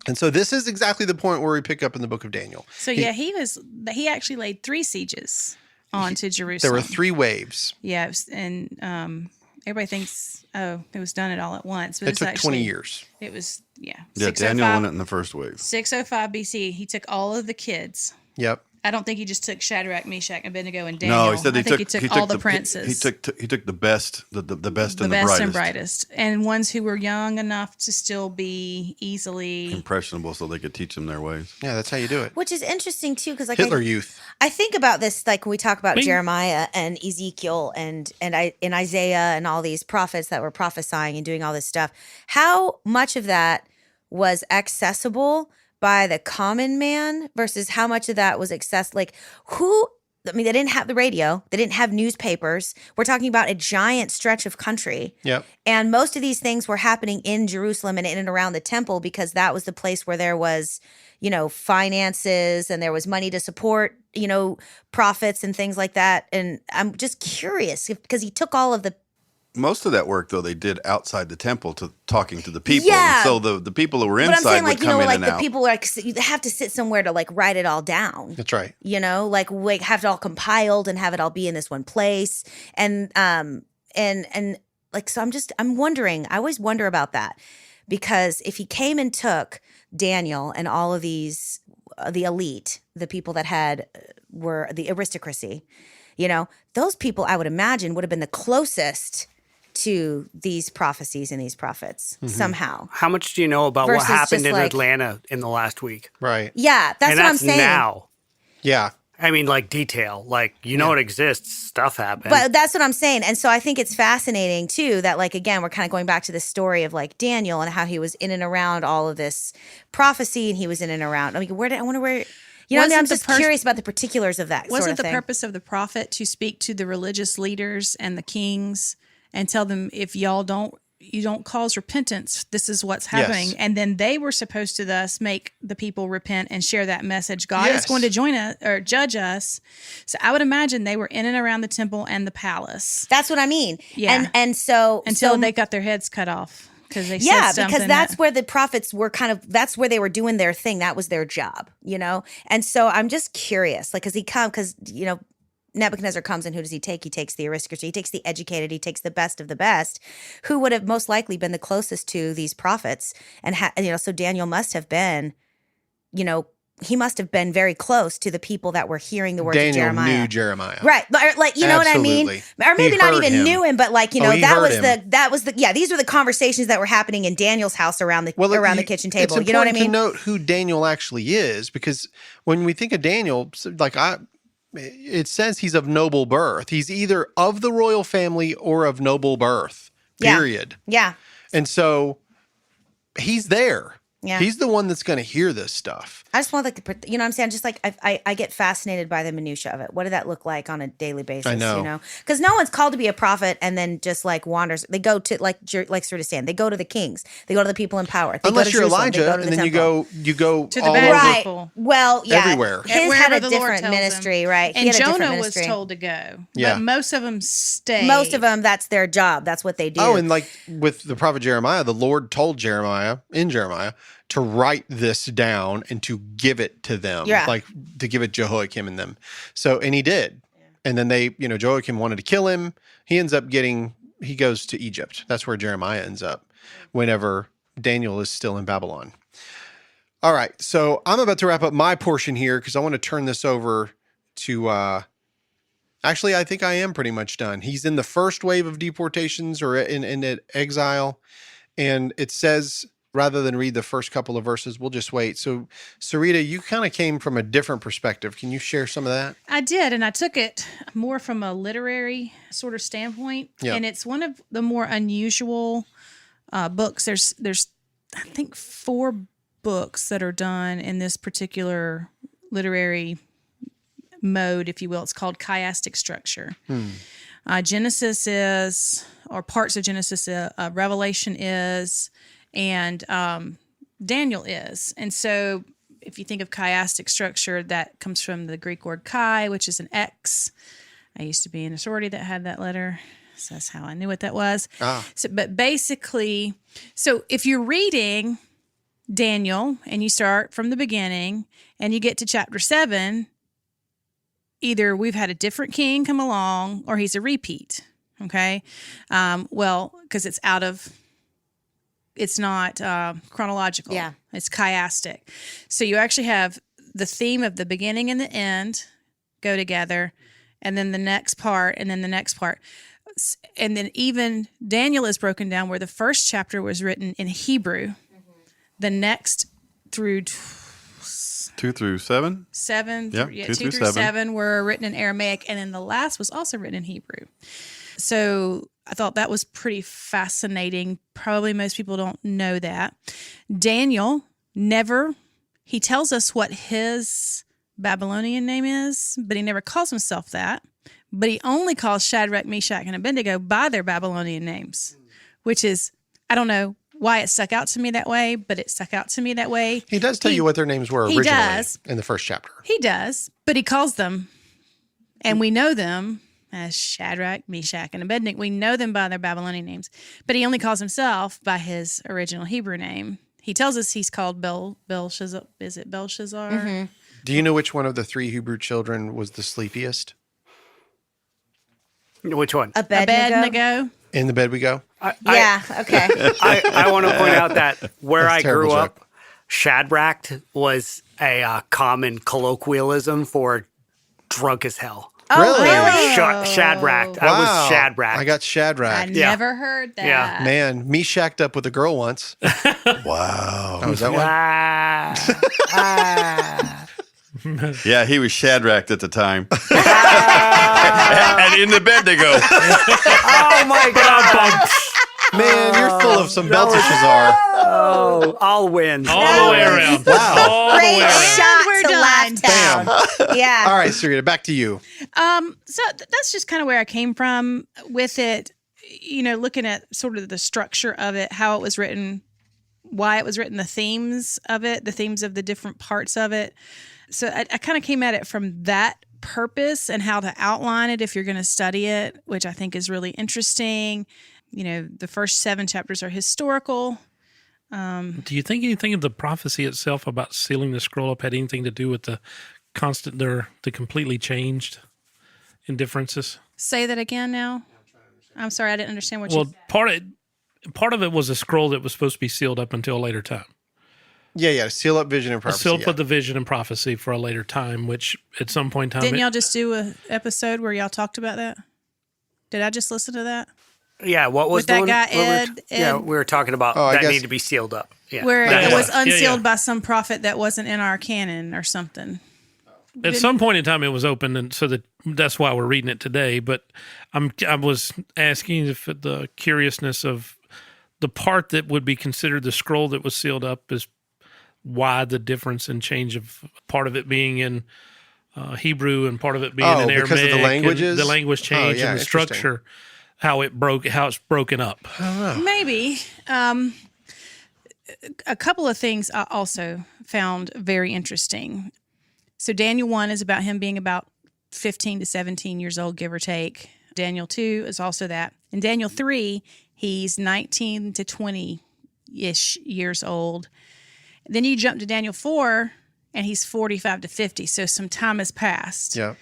And so this is exactly the point where we pick up in the book of Daniel. So he actually laid 3 sieges onto Jerusalem. There were 3 waves. Yeah, and everybody thinks, it was done it all at once. But It took 20 years. It was, Yeah, Daniel won it in the first wave. 605 BC, he took all of the kids. Yep. I don't think he just took Shadrach, Meshach, and Abednego and Daniel. No, he said he took all the princes. He took the best, the best the and best the brightest. and brightest, and ones who were young enough to still be easily Impressionable, so they could teach them their ways. Yeah, that's how you do it. Which is interesting, too, because Hitler Youth. I think about this, like when we talk about Jeremiah and Ezekiel and Isaiah and all these prophets that were prophesying and doing all this stuff. How much of that was accessible by the common man versus how much of that was accessible? Like, who I mean, they didn't have the radio. They didn't have newspapers. We're talking about a giant stretch of country. Yep. And most of these things were happening in Jerusalem and in and around the temple because that was the place where there was, finances and there was money to support, prophets and things like that. And I'm just curious because he took all of the Most of that work, though, they did outside the temple to talking to the people. Yeah. And so the people who were But I'm inside saying, would like, come in and the out. people you have to sit somewhere to write it all down. That's right. Have it all compiled and have it all be in this one place. And so I'm wondering, I always wonder about that because if he came and took Daniel and all of these, the elite, the people that were the aristocracy, those people I would imagine would have been the closest to these prophecies and these prophets somehow. How much do you know about what Versus happened just in Atlanta in the last week? Right. Yeah, that's And what I'm saying. now. Yeah. I mean, detail. It exists. Stuff happened. But that's what I'm saying. And so I think it's fascinating too that again, we're kind of going back to the story of Daniel and how he was in and around all of this prophecy and he was in and around. I wonder where, I'm just curious about the particulars of that Wasn't sort of the thing. purpose of the prophet to speak to the religious leaders and the kings and tell them, if you don't cause repentance, this is what's happening. Yes. And then they were supposed to thus make the people repent and share that message. God is Yes. going to join us or judge us. So I would imagine they were in and around the temple and the palace. That's what I mean. Yeah. And so Until they got their heads cut off. Because they said yeah, something because that's where the prophets were that's where they were doing their thing. That was their job, And so I'm just curious, because Nebuchadnezzar comes and who does he take? He takes the aristocracy, he takes the educated, he takes the best of the best, who would have most likely been the closest to these prophets. And, so Daniel must have been, he must have been very close to the people that were hearing the words of Daniel Jeremiah. knew Jeremiah. Right. You know what I mean? Absolutely. Or maybe He not heard even him. knew him, but he that heard was him. these were the conversations that were happening in Daniel's house around the the kitchen table. It's You know what I important mean? to note who Daniel actually is, because when we think of Daniel, it says he's of noble birth. He's either of the royal family or of noble birth, Yeah. period. Yeah. And so he's there. Yeah. He's the one that's going to hear this stuff. I just want you know what I'm saying? Just I get fascinated by the minutia of it. What did that look like on a daily basis? I know. Because no one's called to be a prophet and then just wanders. They go to like Sort of saying, they go to the kings. They go to the people in power. They Unless go to you're Jerusalem, they Elijah, go to the and then temple. you go To the all bad over. Right. people. Well, yeah. Everywhere. His Wherever had a the Lord different tells ministry, him. right? He And had a different Jonah was ministry. told to go. Yeah. But most of them stayed. Most of them, that's their job. That's what they do. Oh, and with the prophet Jeremiah, the Lord told Jeremiah to write this down and to give it to them, to give it Jehoiakim and them. So, and he did. Yeah. And then Jehoiakim wanted to kill him. He goes to Egypt. That's where Jeremiah ends up whenever Daniel is still in Babylon. All right. So I'm about to wrap up my portion here because I want to turn this over to, actually, I think I am pretty much done. He's in the first wave of deportations or in exile. And it says, rather than read the first couple of verses, we'll just wait. So, Sarita, you kind of came from a different perspective. Can you share some of that? I did, and I took it more from a literary sort of standpoint. Yeah. And it's one of the more unusual books. There's I think 4 books that are done in this particular literary mode, if you will. It's called chiastic structure. Genesis is, or parts of Genesis, Revelation is, and Daniel is. And so if you think of chiastic structure, that comes from the Greek word chi, which is an X. I used to be in a sorority that had that letter. So that's how I knew what that was. So, but basically, so if you're reading Daniel and you start from the beginning and you get to chapter 7, either we've had a different king come along or he's a repeat. Okay. Because it's not chronological. Yeah. It's chiastic. So you actually have the theme of the beginning and the end go together, and then the next part, and then the next part. And then even Daniel is broken down where the first chapter was written in Hebrew, the next through 2 through 7? 7, Yeah, 2 through 7 were written in Aramaic, and then the last was also written in Hebrew. So I thought that was pretty fascinating. Probably most people don't know that. Daniel he tells us what his Babylonian name is, but he never calls himself that. But he only calls Shadrach, Meshach, and Abednego by their Babylonian names, which is, I don't know why it stuck out to me that way, but it stuck out to me that way. He does tell you what their names were he originally does. in the first chapter. He does, but he calls them, and we know them as Shadrach, Meshach, and Abednego. We know them by their Babylonian names, but he only calls himself by his original Hebrew name. He tells us he's called Belshazzar. Is it Belshazzar? Mm-hmm. Do you know which one of the 3 Hebrew children was the sleepiest? Which one? Abednego. In the bed we go. Yeah. Okay. I want to point out that where That's I a terrible grew joke. up, Shadrach was a common colloquialism for drunk as hell. Oh, Really? really? Shadrach. I was Shadrach. I got Shadrach. I never heard that. Yeah. Man, me shacked up with a girl once. Wow. Oh, was that one? Yeah, he was Shadrach at the time. And in the bed they go. Oh my God. Man, you're full of some Belteshazzar. Oh, I'll win. All the way around. Wow. All the Great way around. shot We're to done. laugh down. Yeah. All right, Sarita, back to you. So that's just kind of where I came from with it, looking at sort of the structure of it, how it was written, why it was written, the themes of it, the themes of the different parts of it. So I kind of came at it from that purpose and how to outline it if you're going to study it, which I think is really interesting. The first 7 chapters are historical. Do you think anything of the prophecy itself about sealing the scroll up had anything to do with the completely changed indifferences? Say that again now. I'm sorry, I didn't understand what you Well, part of it was a scroll that was supposed to be sealed up until a later time. Yeah. Seal up vision and prophecy. Sealed up the vision and prophecy for a later time, which at some point in time... Didn't y'all just do an episode where y'all talked about that? Did I just listen to that? Yeah, what was With that the one guy, where Ed? Yeah, we were talking about I that guess- need to be sealed up. Yeah. Where Yeah, it yeah. was unsealed Yeah. by some prophet that wasn't in our canon or something. At some point in time, it was open, and so that's why we're reading it today. But I was asking if the curiousness of the part that would be considered the scroll that was sealed up is why the difference and change of part of it being in Hebrew and part of it being in Aramaic. because of the and languages? the language change yeah, and the interesting. structure, how it's broken up. Maybe. A couple of things I also found very interesting. So Daniel 1 is about him being about 15 to 17 years old, give or take. Daniel 2 is also that. In Daniel 3, he's 19 to 20-ish years old. Then you jump to Daniel 4, and he's 45 to 50. So some time has passed. Yeah.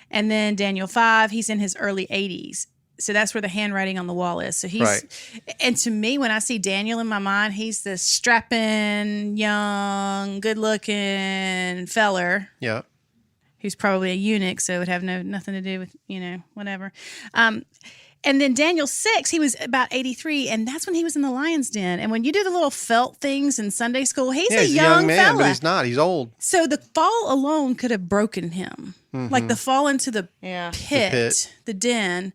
And then Daniel 5, he's in his early 80s. So that's where the handwriting on the wall is. So he's, Right. And to me, when I see Daniel in my mind, he's this strapping, young, good-looking feller Yeah. who's probably a eunuch, so it would have nothing to do with, whatever. And then Daniel 6, he was about 83, and that's when he was in the lion's den. And when you do the little felt things in Sunday school, he's a young man, fella. but he's not. He's old. So the fall alone could have broken him. Like the fall into the pit, the den.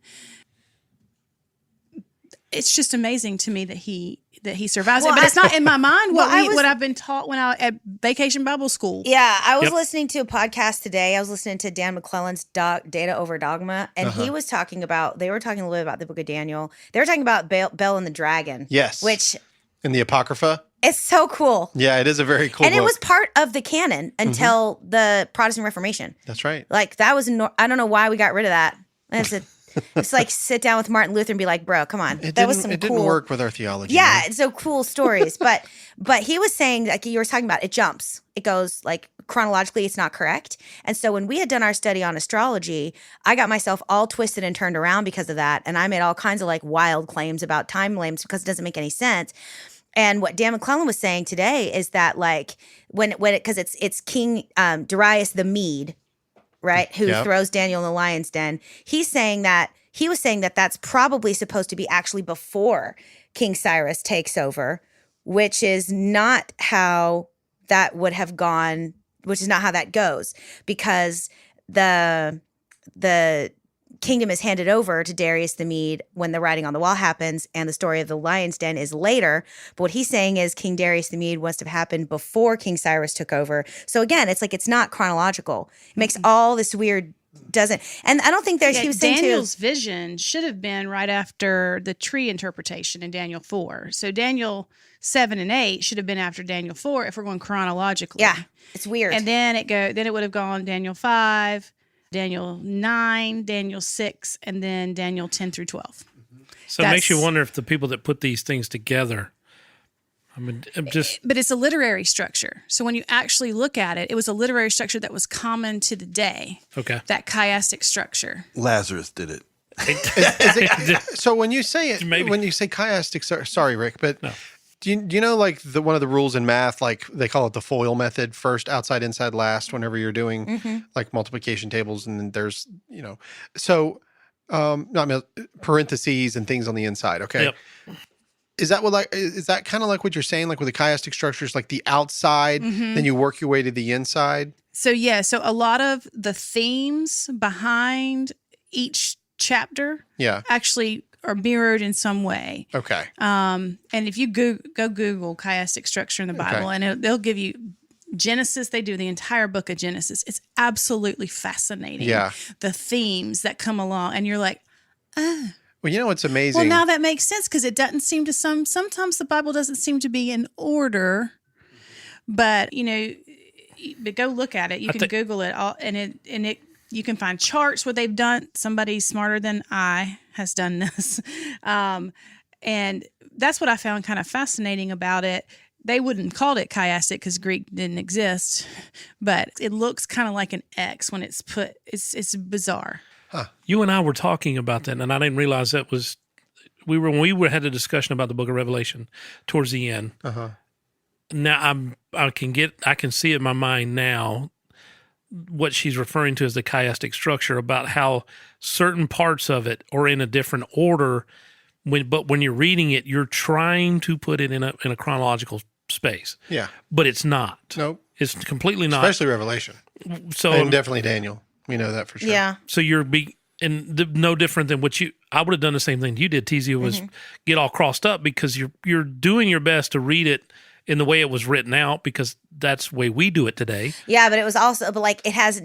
It's just amazing to me that he survives it. But it's not in my mind what I've been taught when I at Vacation Bible School. Yeah, I was Yep. listening to a podcast today. I was listening to Dan McClellan's Data Over Dogma, and he was talking about, they were talking a little bit about the book of Daniel. They were talking about Bel and the Dragon. Yes. Which In the Apocrypha. is so cool. Yeah, it is a very cool And book. it was part of the canon until the Protestant Reformation. That's right. Like that was, I don't know why we got rid of that. And it's like sit down with Martin Luther and be like, bro, come on. It That was some didn't cool. work with our theology. Yeah, man. it's so cool stories. But he was saying, like you were talking about, it jumps. It goes like chronologically, it's not correct. And so when we had done our study on astrology, I got myself all twisted and turned around because of that. And I made all kinds of like wild claims about timelines because it doesn't make any sense. And what Dan McClellan was saying today is that like when it because it's King Darius the Mede, right, who Yep. throws Daniel in the lion's den. He was saying that that's probably supposed to be actually before King Cyrus takes over, which is not how that would have gone, which is not how that goes, because the kingdom is handed over to Darius the Mede when the writing on the wall happens, and the story of the lion's den is later. But what he's saying is King Darius the Mede must have happened before King Cyrus took over. So again, it's like it's not chronological. It makes all this weird and I don't think there's he was saying Daniel's vision should have been right after the tree interpretation in Daniel 4. So Daniel 7 and 8 should have been after Daniel 4 if we're going chronologically. Yeah, it's weird. And then it would have gone Daniel 5, Daniel 9, Daniel 6, and then Daniel 10 through 12. So it makes you wonder if the people that put these things together, But it's a literary structure. So when you actually look at it, it was a literary structure that was common to the day. Okay. That chiastic structure. Lazarus did it. So when you say it, Maybe. when you say chiastic, sorry, Rick, but No. do you know like one of the rules in math, like they call it the FOIL method, first, outside, inside, last, whenever you're doing like multiplication tables, and then there's, so parentheses and things on the inside. Okay. Yep. Is that kind of like what you're saying, like with the chiastic structures, like the outside, then you work your way to the inside? So a lot of the themes behind each chapter actually are mirrored in some way. Okay. And if you go Google chiastic structure in the Bible, and they'll give you Genesis, they do the entire book of Genesis. It's absolutely fascinating. Yeah. The themes that come along, and you're like, Well, it's amazing. well, now that makes sense because it doesn't seem to sometimes the Bible doesn't seem to be in order, but but go look at it. You can Google it all, and you can find charts where they've done. Somebody smarter than I has done this, and that's what I found kind of fascinating about it. They wouldn't call it chiastic because Greek didn't exist, but it looks kind of like an X when it's put. It's bizarre. Huh. You and I were talking about that, and I didn't realize that was when we had a discussion about the Book of Revelation towards the end. Now I can see it in my mind now what she's referring to as the chiastic structure, about how certain parts of it are in a different order. But when you're reading it, you're trying to put it in a chronological space. Yeah, but it's not. Nope, it's completely not. Especially Revelation. So and definitely Daniel. We know that for sure. Yeah. So you're no different than I would have done the same thing you did, TZ, was get all crossed up because you're doing your best to read it in the way it was written out, because that's the way we do it today. Yeah, but it was also, it has,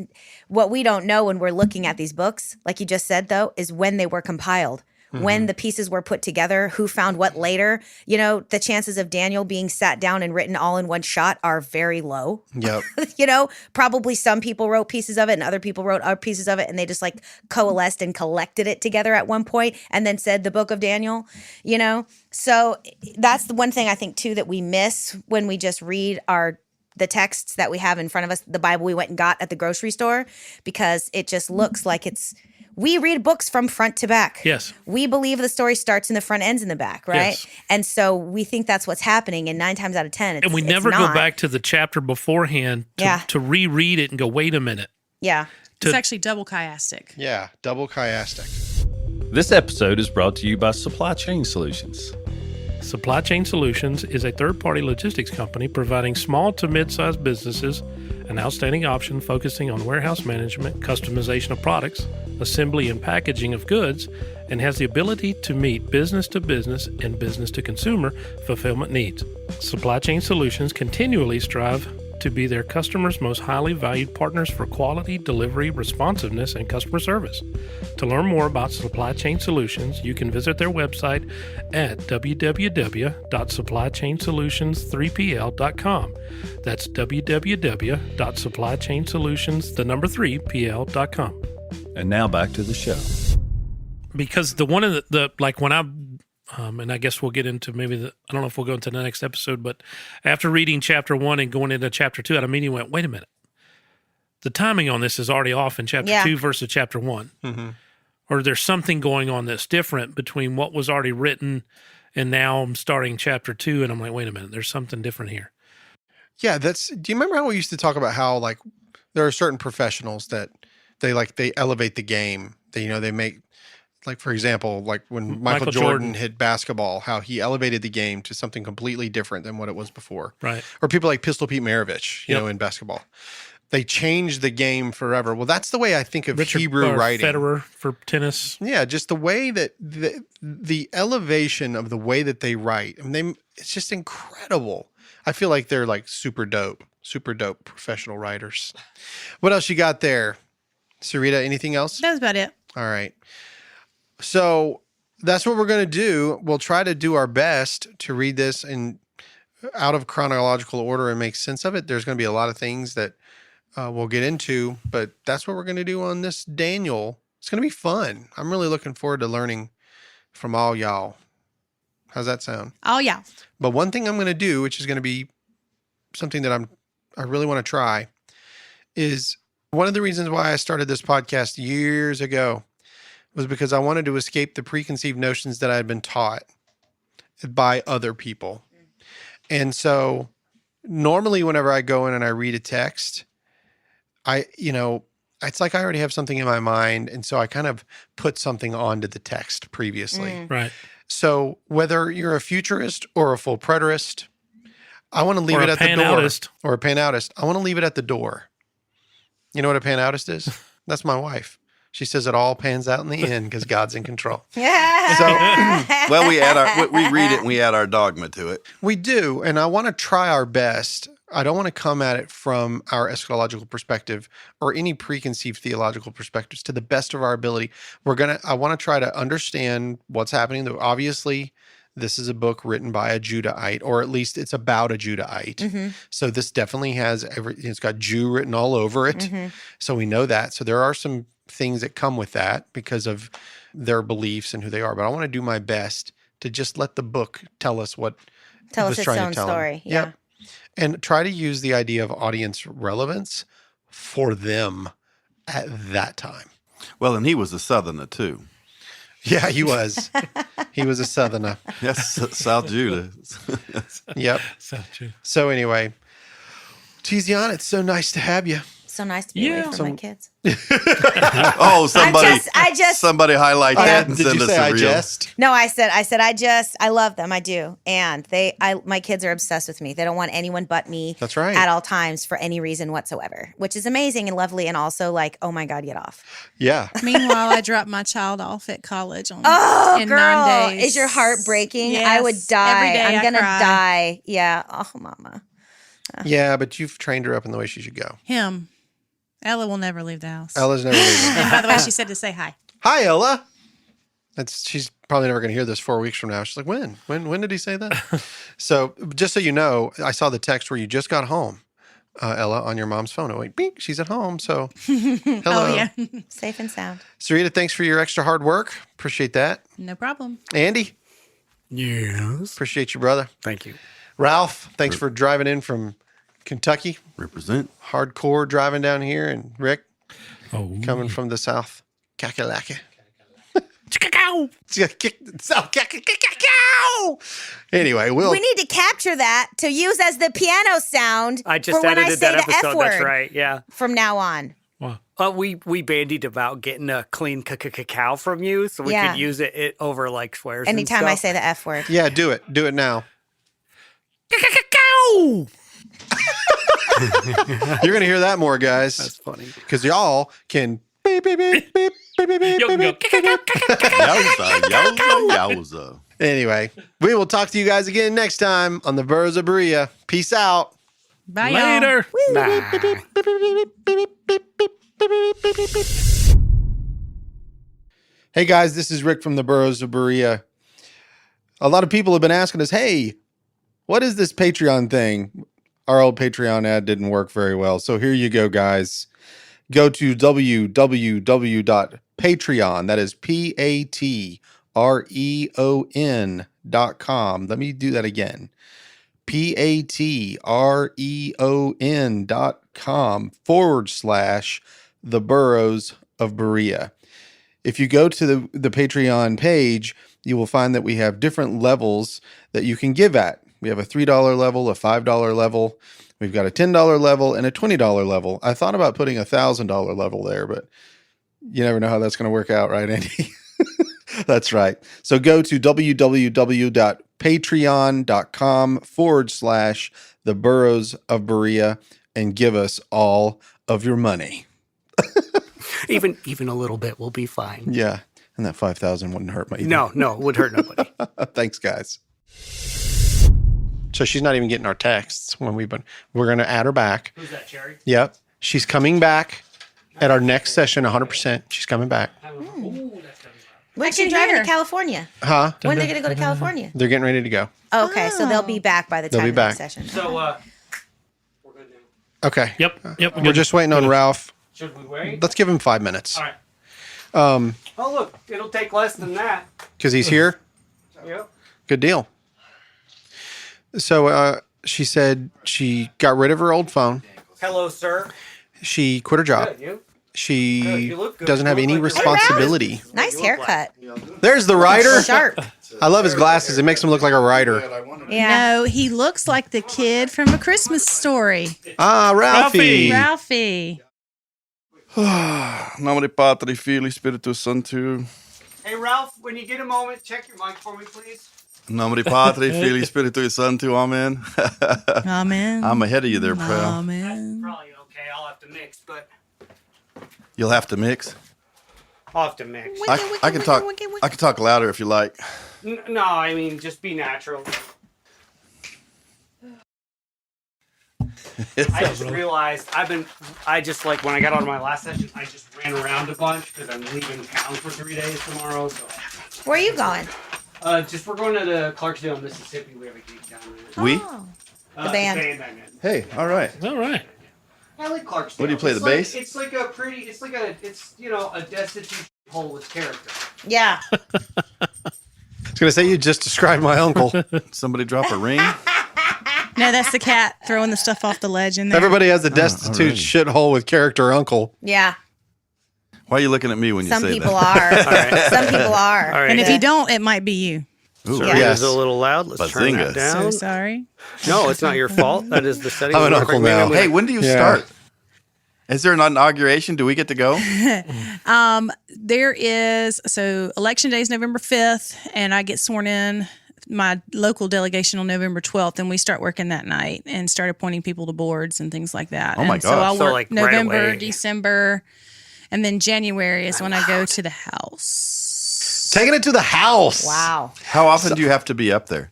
what we don't know when we're looking at these books, like you just said though, is when they were compiled. When the pieces were put together, who found what later. The chances of Daniel being sat down and written all in one shot are very low. Yep. Probably some people wrote pieces of it and other people wrote other pieces of it, and they just coalesced and collected it together at one point and then said the book of Daniel, So that's the one thing I think too that we miss when we just read the texts that we have in front of us, the Bible we went and got at the grocery store, because it just looks like we read books from front to back. Yes. We believe the story starts in the front, ends in the back, right? Yes. And so we think that's what's happening, and 9 times out of 10, and we never go back to the chapter beforehand to reread it and go, wait a minute. Yeah. It's actually double chiastic. Yeah, double chiastic. This episode is brought to you by Supply Chain Solutions. Supply Chain Solutions is a third-party logistics company providing small to mid-sized businesses an outstanding option focusing on warehouse management, customization of products, assembly and packaging of goods, and has the ability to meet business-to-business and business-to-consumer fulfillment needs. Supply Chain Solutions continually strive to be their customers' most highly valued partners for quality, delivery, responsiveness, and customer service. To learn more about Supply Chain Solutions, you can visit their website at www.supplychainsolutions3pl.com. That's www.supplychainsolutions3pl.com. And now back to the show. Because when I and I guess we'll get into I don't know if we'll go into the next episode, but after reading chapter 1 and going into chapter 2, I immediately went, wait a minute. The timing on this is already off in chapter 2 versus chapter 1. Mm-hmm. Or there's something going on that's different between what was already written and now I'm starting chapter 2 and I'm like, wait a minute, there's something different here. Yeah, do you remember how we used to talk about how there are certain professionals that they elevate the game. They make, for example, when Michael Jordan hit basketball, how he elevated the game to something completely different than what it was before. Right. Or people like Pistol Pete Maravich, in basketball. They changed the game forever. Well, that's the way I think of Richard Hebrew writing. Federer for tennis. Yeah, just the way that the elevation of the way that they write. I mean, it's just incredible. I feel like they're like super dope professional writers. What else you got there, Sarita? Anything else? That's about it. All right. So that's what we're going to do. We'll try to do our best to read this in out of chronological order and make sense of it. There's going to be a lot of things that we'll get into, but that's what we're going to do on this Daniel. It's going to be fun. I'm really looking forward to learning from all y'all. How's that sound? Oh, yeah. But one thing I'm going to do, which is going to be something that I really want to try, is one of the reasons why I started this podcast years ago was because I wanted to escape the preconceived notions that I had been taught by other people. And so normally whenever I go in and I read a text, it's like I already have something in my mind. And so I kind of put something onto the text previously. Right. So whether you're a futurist or a full preterist, I want to leave it at the door. Or a panoutist. I want to leave it at the door. You know what a panoutist is? That's my wife. She says it all pans out in the end because God's in control. Well, we read it and we add our dogma to it. We do, and I want to try our best. I don't want to come at it from our eschatological perspective or any preconceived theological perspectives to the best of our ability. I want to try to understand what's happening. Obviously, this is a book written by a Judahite, or at least it's about a Judahite. Mm-hmm. So this definitely has it's got Jew written all over it. Mm-hmm. So we know that. So there are some things that come with that because of their beliefs and who they are. But I want to do my best to just let the book tell us what Tell it us was its trying own to tell story. them. Yeah. Yep. And try to use the idea of audience relevance for them at that time. Well, and he was a Southerner too. Yeah, he was. He was a Southerner. Yes, South Judah. Yep. So anyway, Tiziana, it's so nice to have you. So nice to be away from my kids. Oh, somebody highlight that and Did send you us say a I reel. jest? No, I said I love them. I do. And my kids are obsessed with me. They don't want anyone but me. That's right. At all times for any reason whatsoever, which is amazing and lovely. And also like, oh my God, get off. Yeah. Meanwhile, I dropped my child off at college in girl, 9 days. Is your heart breaking? Yes, I would die. every day I'm I going to cry. die. Yeah. Oh, mama. Yeah, but you've trained her up in the way she should go. Him. Ella will never leave the house. Ella's never leaving. And by the way, she said to say hi. Hi, Ella. She's probably never going to hear this 4 weeks from now. She's like, when did he say that? So just so you know, I saw the text where you just got home, Ella, on your mom's phone. I went, bing, she's at home. So hello. Oh, yeah. Safe and sound. Sarita, thanks for your extra hard work. Appreciate that. No problem. Andy, Yes. appreciate you, brother. Thank you. Ralph, thanks for driving in from Kentucky. Represent. Hardcore driving down here. And Rick, coming Oh, from the South Kakalaka. Chicago. South Kakalaka. Anyway, We need to capture that to use as the piano sound I just for when I edited say that the F episode. word That's right. Yeah. from now on. We bandied about getting a clean cacao from you so we Yeah. could use it over like swears. Anytime and I stuff. say the F word. Yeah, do it. Do it now. You're going to hear that more, guys. That's funny. Because y'all can beep, beep, beep, beep, beep, beep, beep, Yo, beep, go. beep. Yowza. Anyway, we will talk to you guys again next time on the Burros of Berea. Peace out. Bye, y'all. Later. Hey guys, this is Rick from the Burros of Berea. A lot of people have been asking us, hey, what is this Patreon thing? Our old Patreon ad didn't work very well. So here you go, guys. Go to www.patreon. That is patreon.com. Let me do that again. patreon.com/the Burros of Berea. If you go to the Patreon page, you will find that we have different levels that you can give at. We have a $3 level, a $5 level. We've got a $10 level and a $20 level. I thought about putting a $1,000 level there, but you never know how that's going to work out, right, Andy? That's right. So go to www.patreon.com/the Burros of Berea and give us all of your money. Even a little bit will be fine. Yeah. And that 5,000 wouldn't hurt me. No, it would hurt nobody. Thanks, guys. So she's not even getting our texts when we're going to add her back. Who's that, Cherry? Yep. She's coming back at our next session, 100%. She's coming back. When's she driving to California? Huh? When are they going to go to California? They're getting ready to go. Oh, okay, so they'll be back by the They'll time be of back. the session. So, we're good now. Okay. Yep. We're just waiting on Ralph. Should we wait? Let's give him 5 minutes. All right. Oh, look, it'll take less than that. Because he's here. Yep. Good deal. So she said she got rid of her old phone. Hello, sir. She quit her job. Good, you? She Good, you look good. doesn't have You look any like you're responsibility. Nice You look haircut. There's the writer. Sharp. I love his glasses. It makes him look like a writer. Yeah. No, he looks like the kid from A Christmas Story. Ah, Ralphie. Ralphie. Nome Patri, Filii, Spiritus Sanctus. Hey, Ralph, when you get a moment, check your mic for me, please. Nome Patri, Filii, Spiritus Sanctus. Amen. Amen. I'm ahead of you there, pal. Amen. Probably okay. I'll have to mix, but You'll have to mix. I'll have to mix. I can talk. I can talk louder if you like. No, I mean, just be natural. I just realized I just like when I got out of my last session, I just ran around a bunch because I'm leaving town for 3 days tomorrow. So, Where are you going? we're going to Clarksdale, Mississippi. We have a gig down there. We? Oh. The band. I'm in. Hey, all right. All right. I like Clarksdale. What do you play, It's the like- bass? It's like it's a destitute hole with character. Yeah. I was going to say you just described my uncle. Somebody drop a ring. No, that's the cat throwing the stuff off the ledge in there. Everybody has a destitute shithole with character uncle. Yeah. Why are you looking at me when you Some say people that? are. right. Some people are. All right. And if you don't, it might be you. Ooh, Yeah. Yes. It's a little loud. Let's turn Bazinga. that down. So sorry. No, it's not your fault. That is the setting. I'm an We're uncle recommending now. we- Hey, when do you Yeah. start? Is there an inauguration? Do we get to go? There is, so election day is November 5th, and I get sworn in my local delegation on November 12th, and we start working that night and start appointing people to boards and things like that. Oh my And So gosh. I'll So, work like, right November, away. December, and then January is when I go to the house. Taking it to the house. Wow. How often do you have to be up there?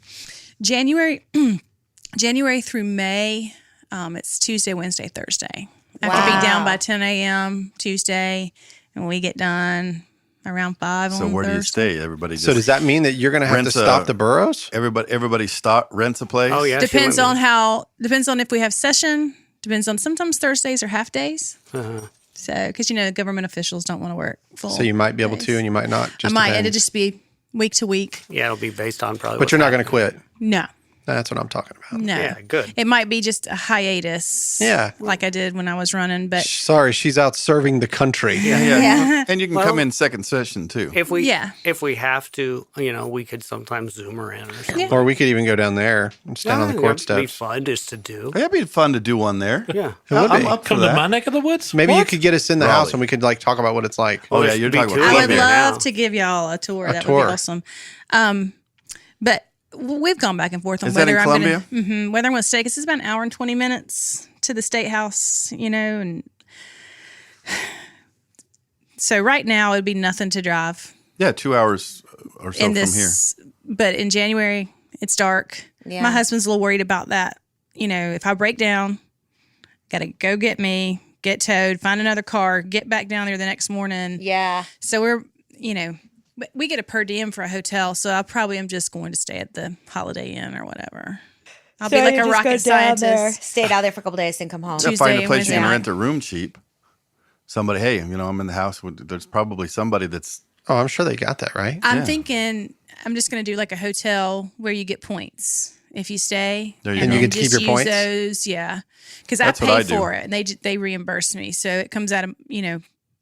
January through May, it's Tuesday, Wednesday, Thursday. I have to Wow. be down by 10 a.m. Tuesday, and we get done around 5 So on where do you Thursday. stay? Everybody. So does that mean that you're going to have to Rents stop a- the Burros? Everybody rents a place? Oh yeah. she Depends went- on if we have session. Depends on sometimes Thursdays are half days. Uh-huh. So because government officials don't want to work full. So you might be able days. to, and you might not. I Just might. depends. It'll just be week to week. Yeah, it'll be based on probably. But you're not going to quit. No, That's what I'm talking about. no. Yeah, good. It might be just a hiatus. Yeah. like I did when I was running. But Sorry, she's out serving the country. Yeah. And you can Well- come in second session too. If we Yeah. have to, we could sometimes zoom her in or something. Or we could even go down there and stand on the court It'd be steps. fun just to do. It'd be fun to do one there. Yeah. It would I'm be. up for Come to that. my neck of the woods. Maybe you What? could get us in the Raleigh. house and we could like talk about what it's like. Oh yeah, this you're would be talking too about I would Columbia Columbia. love now. to give y'all a tour. That would tour. be awesome. But we've gone back and forth on Is that whether in I'm Columbia? going to whether I'm going to stay because it's about an hour and 20 minutes to the state house, and so right now it'd be nothing to drive Yeah, 2 hours or so in from here. this. But in January, it's dark. Yeah. My husband's a little worried about that. If I break down, got to go get me, get towed, find another car, get back down there the next morning. Yeah. So we're, but we get a per diem for a hotel. So I probably am just going to stay at the Holiday Inn or whatever. I'll be like a rocket scientist. Stay down there for a couple days and come home. Yeah, Tuesday find a and place you can Wednesday. rent a room cheap. Somebody, hey, I'm in the house. There's probably somebody that's. Oh, I'm sure they got that right. I'm Yeah. thinking I'm just going to do like a hotel where you get points if you stay. There you and go. And you then get to keep just your use points? those, yeah. Because I That's what pay I do. for it and they reimburse me. So it comes out of,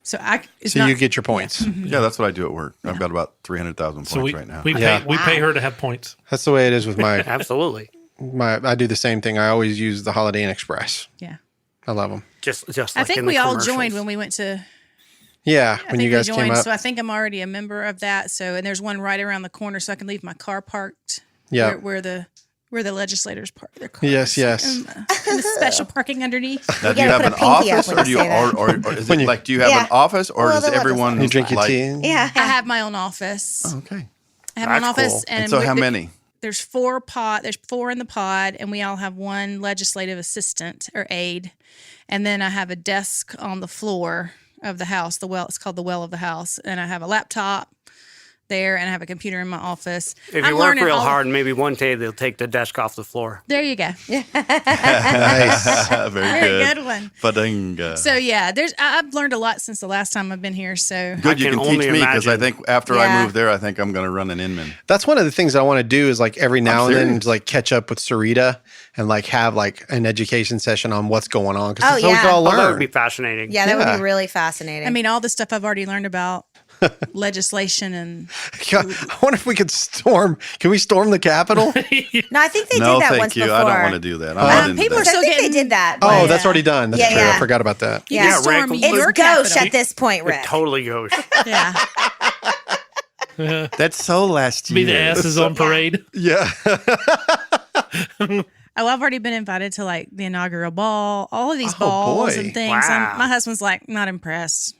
so it's So not, you get your points. Yeah, that's what I do at work. I've got about 300,000 points So we right now. we pay Yeah. we pay her to have points. That's the way it is with my Absolutely. I do the same thing. I always use the Holiday Inn Express. yeah. I love them. Just like I think in we the all commercials. joined when we went to, Yeah, I when think you guys we came joined. up. So I think I'm already a member of that. So, and there's one right around the corner so I can leave my car parked Yeah. where the where the legislators park their cars. Yes. And the special parking underneath. Now, do you gotta have put an a pinky up office, when or you do you, say that. or is When it you- like, do you have Yeah. an office, or Well, does the everyone You drink your like? tea. Yeah. I have my own office. Oh, okay. I have my own That's office. cool. And And so, how we- many? There's four in the pod, and we all have one legislative assistant or aide. And then I have a desk on the floor of the house, it's called the well of the house. And I have a laptop there, and I have a computer in my office. If you I'm work learning real all- hard, maybe one day they'll take the desk off the floor. There you go. Nice. Very Very good. good one. Badinga. So yeah, I've learned a lot since the last time I've been here. So Good, you I can can teach only me, because I imagine. think after Yeah. I move there, I think I'm going to run an Inman. That's one of the things I want to do is like every now and then serious. to like catch up with Sarita and like have like an education session on what's going on because Oh, so we can yeah. all Oh, that would learn. be fascinating. Yeah, that would Yeah. be really fascinating. I mean, all the stuff I've already learned about legislation I wonder if we could storm. Can we storm the Capitol? no, I think they No, did that thank once you. before. I don't want to do that. I'm not into people that. are I so think they getting- did that. Oh, once. that's already done. That's Yeah, true. yeah. I forgot about that. You Yeah. can storm Rick, It's your gauche capital. at this point, Rick. It totally goes. Yeah. That's so last year. Be the asses on parade. Yeah. Oh, I've already been invited to like the inaugural ball, all of these Oh, balls boy. and things. Wow. My husband's like not impressed.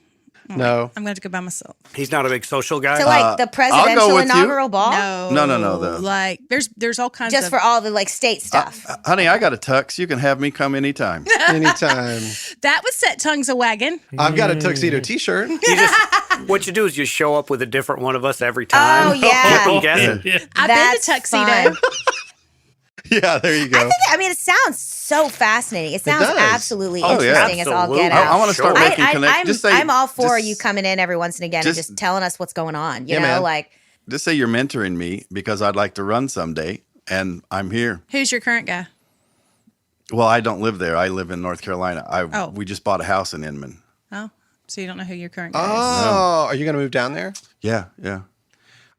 No. I'm going to have to go by myself. He's not a big social guy. To like the I'll go presidential with you. inaugural ball? No, No. Like there's all kinds Just of for all the like state stuff. Honey, I got a tux. You can have me come anytime. Anytime. that would set tongues a wagon. I've got a tuxedo T-shirt. You just, what you do is you show up with a different one of us every time. Oh, yeah. I'm guessing. Yeah. I've That's been to tuxedo. fun. Yeah, there you go. I mean, it sounds so fascinating. It sounds does. absolutely Oh, yeah. interesting. It's all Absolutely. get I out. want to start Sure. making connections. I'm all for you coming in every once and again and just- just telling us what's going on. You Yeah, know, man. like Just say you're mentoring me because I'd like to run someday, and I'm here. Who's your current guy? Well, I don't live there. I live in North Carolina. Oh. We just bought a house in Inman. Oh, so you don't know who your current guy is. Oh, are you going to move down there? Yeah.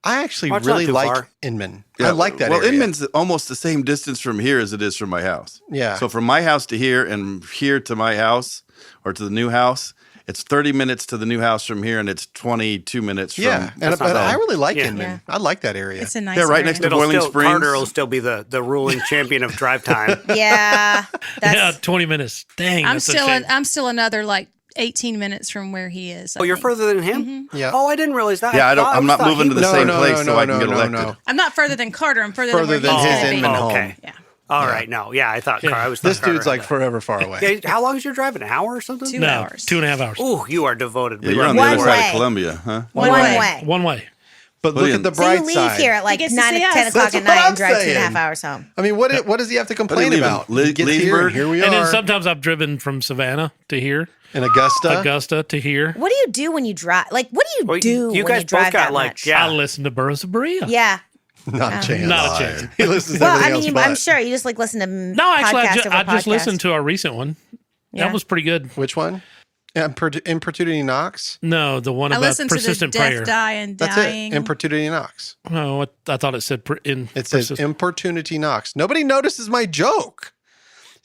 I actually Well, it's not really too like far. Inman. Yeah, I like that Well, area. Inman's almost the same distance from here as it is from my house. Yeah. So from my house to here and here to my house or to the new house, it's 30 minutes to the new house from here, and it's 22 minutes from. Yeah, and That's not but bad. I really like Yeah. Inman. Yeah. I like that area. It's a nice Yeah, right area. next to It'll Boiling still, Springs. Carter will still be the ruling champion of drive time. yeah, that's Yeah, 20 minutes. Dang, I'm that's a still shame. I'm still another like 18 minutes from where he is. I Oh, you're think. further than him? Yeah. Oh, I didn't realize that. Yeah, I'm always not thought moving he to the was- same no, place no, so no, I can get no, elected. no. I'm not further than Carter. I'm further, Further than than where his he's gonna Inman be. home. Okay. Yeah. All right. No. Yeah, I thought Carter. I was This thought dude's Carter like had forever far away. that. Yeah, how long is your drive? An hour or something? 2 no, hours. 2.5 hours. Oh, you are devoted. Yeah, We you're run on the One other side way. of Columbia, huh? one way. One way. But look at the Brilliant. So bright you leave side. here at like He gets to 9 see to 10 us. o'clock That's at what night I'm and drive 2.5 saying. hours home. I mean, what does he have to complain leaving? about? Le- He gets here, Leesburg? and here we And then are sometimes I've driven from Savannah to here, in Augusta. Augusta to here. What do you do when you drive? Like, what do you Well, do you when guys you drive both got that like, much? yeah. I listen to Burros of Berea. Yeah. Not a chance. Not a chance. He listens to Well, I everything mean, else I'm but. sure you just like listen to No, actually, podcast over I just podcast. listened to our recent one. Yeah. That was pretty good. Which one? Importunity Knox. No, the one I about listened to the persistent death, prayer. die, and That's dying. it. Importunity Knox. No, I thought it said It says Importunity Knox. Nobody notices my joke.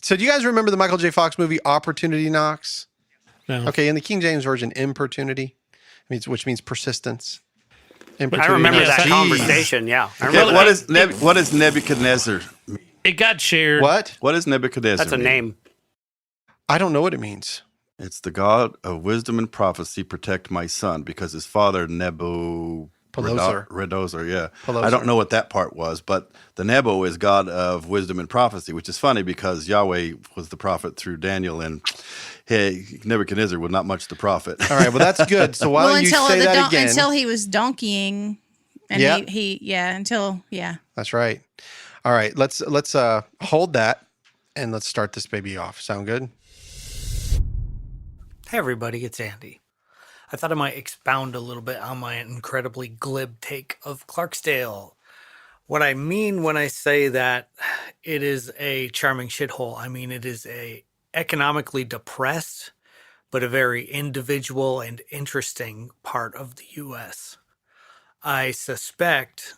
So do you guys remember the Michael J. Fox movie Opportunity Knocks? No. Okay, in the King James Version, importunity, which means persistence. I Importunity remember Yes, that I- conversation. Yeah. I Okay, remember what is Nebuchadnezzar? It got shared. What? What is Nebuchadnezzar? That's a mean? name. I don't know what it means. It's the God of wisdom and prophecy. Protect my son, because his father Redozer, yeah. Pelosar. I don't know what that part was, but the Nebo is God of wisdom and prophecy, which is funny because Yahweh was the prophet through Daniel, and hey, Nebuchadnezzar was not much the prophet. All right, well that's good. So why don't you say that again? until he was donkeying, and Yeah. until That's right. All right, let's hold that and let's start this baby off. Sound good? Hey everybody, it's Andy. I thought I might expound a little bit on my incredibly glib take of Clarksdale. What I mean when I say that it is a charming shithole, I mean it is a economically depressed, but a very individual and interesting part of the U.S. I suspect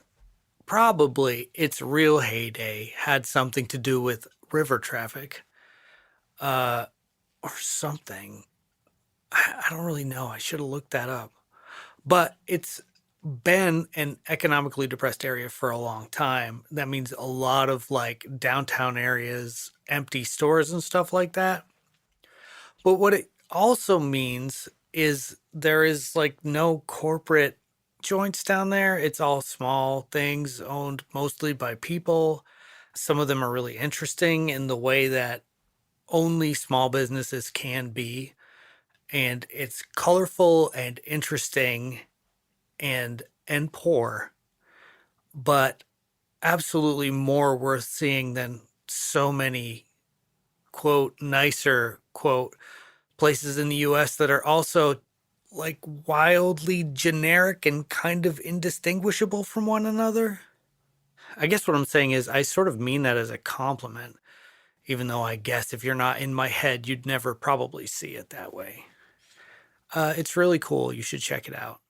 probably its real heyday had something to do with river traffic, or something. I don't really know. I should have looked that up. But it's been an economically depressed area for a long time. That means a lot of like downtown areas, empty stores and stuff like that. But what it also means is there is like no corporate joints down there. It's all small things owned mostly by people. Some of them are really interesting in the way that only small businesses can be. And it's colorful and interesting and poor, but absolutely more worth seeing than so many quote nicer quote places in the US that are also like wildly generic and kind of indistinguishable from one another. I guess what I'm saying is I sort of mean that as a compliment, even though I guess if you're not in my head, you'd never probably see it that way. It's really cool. You should check it out.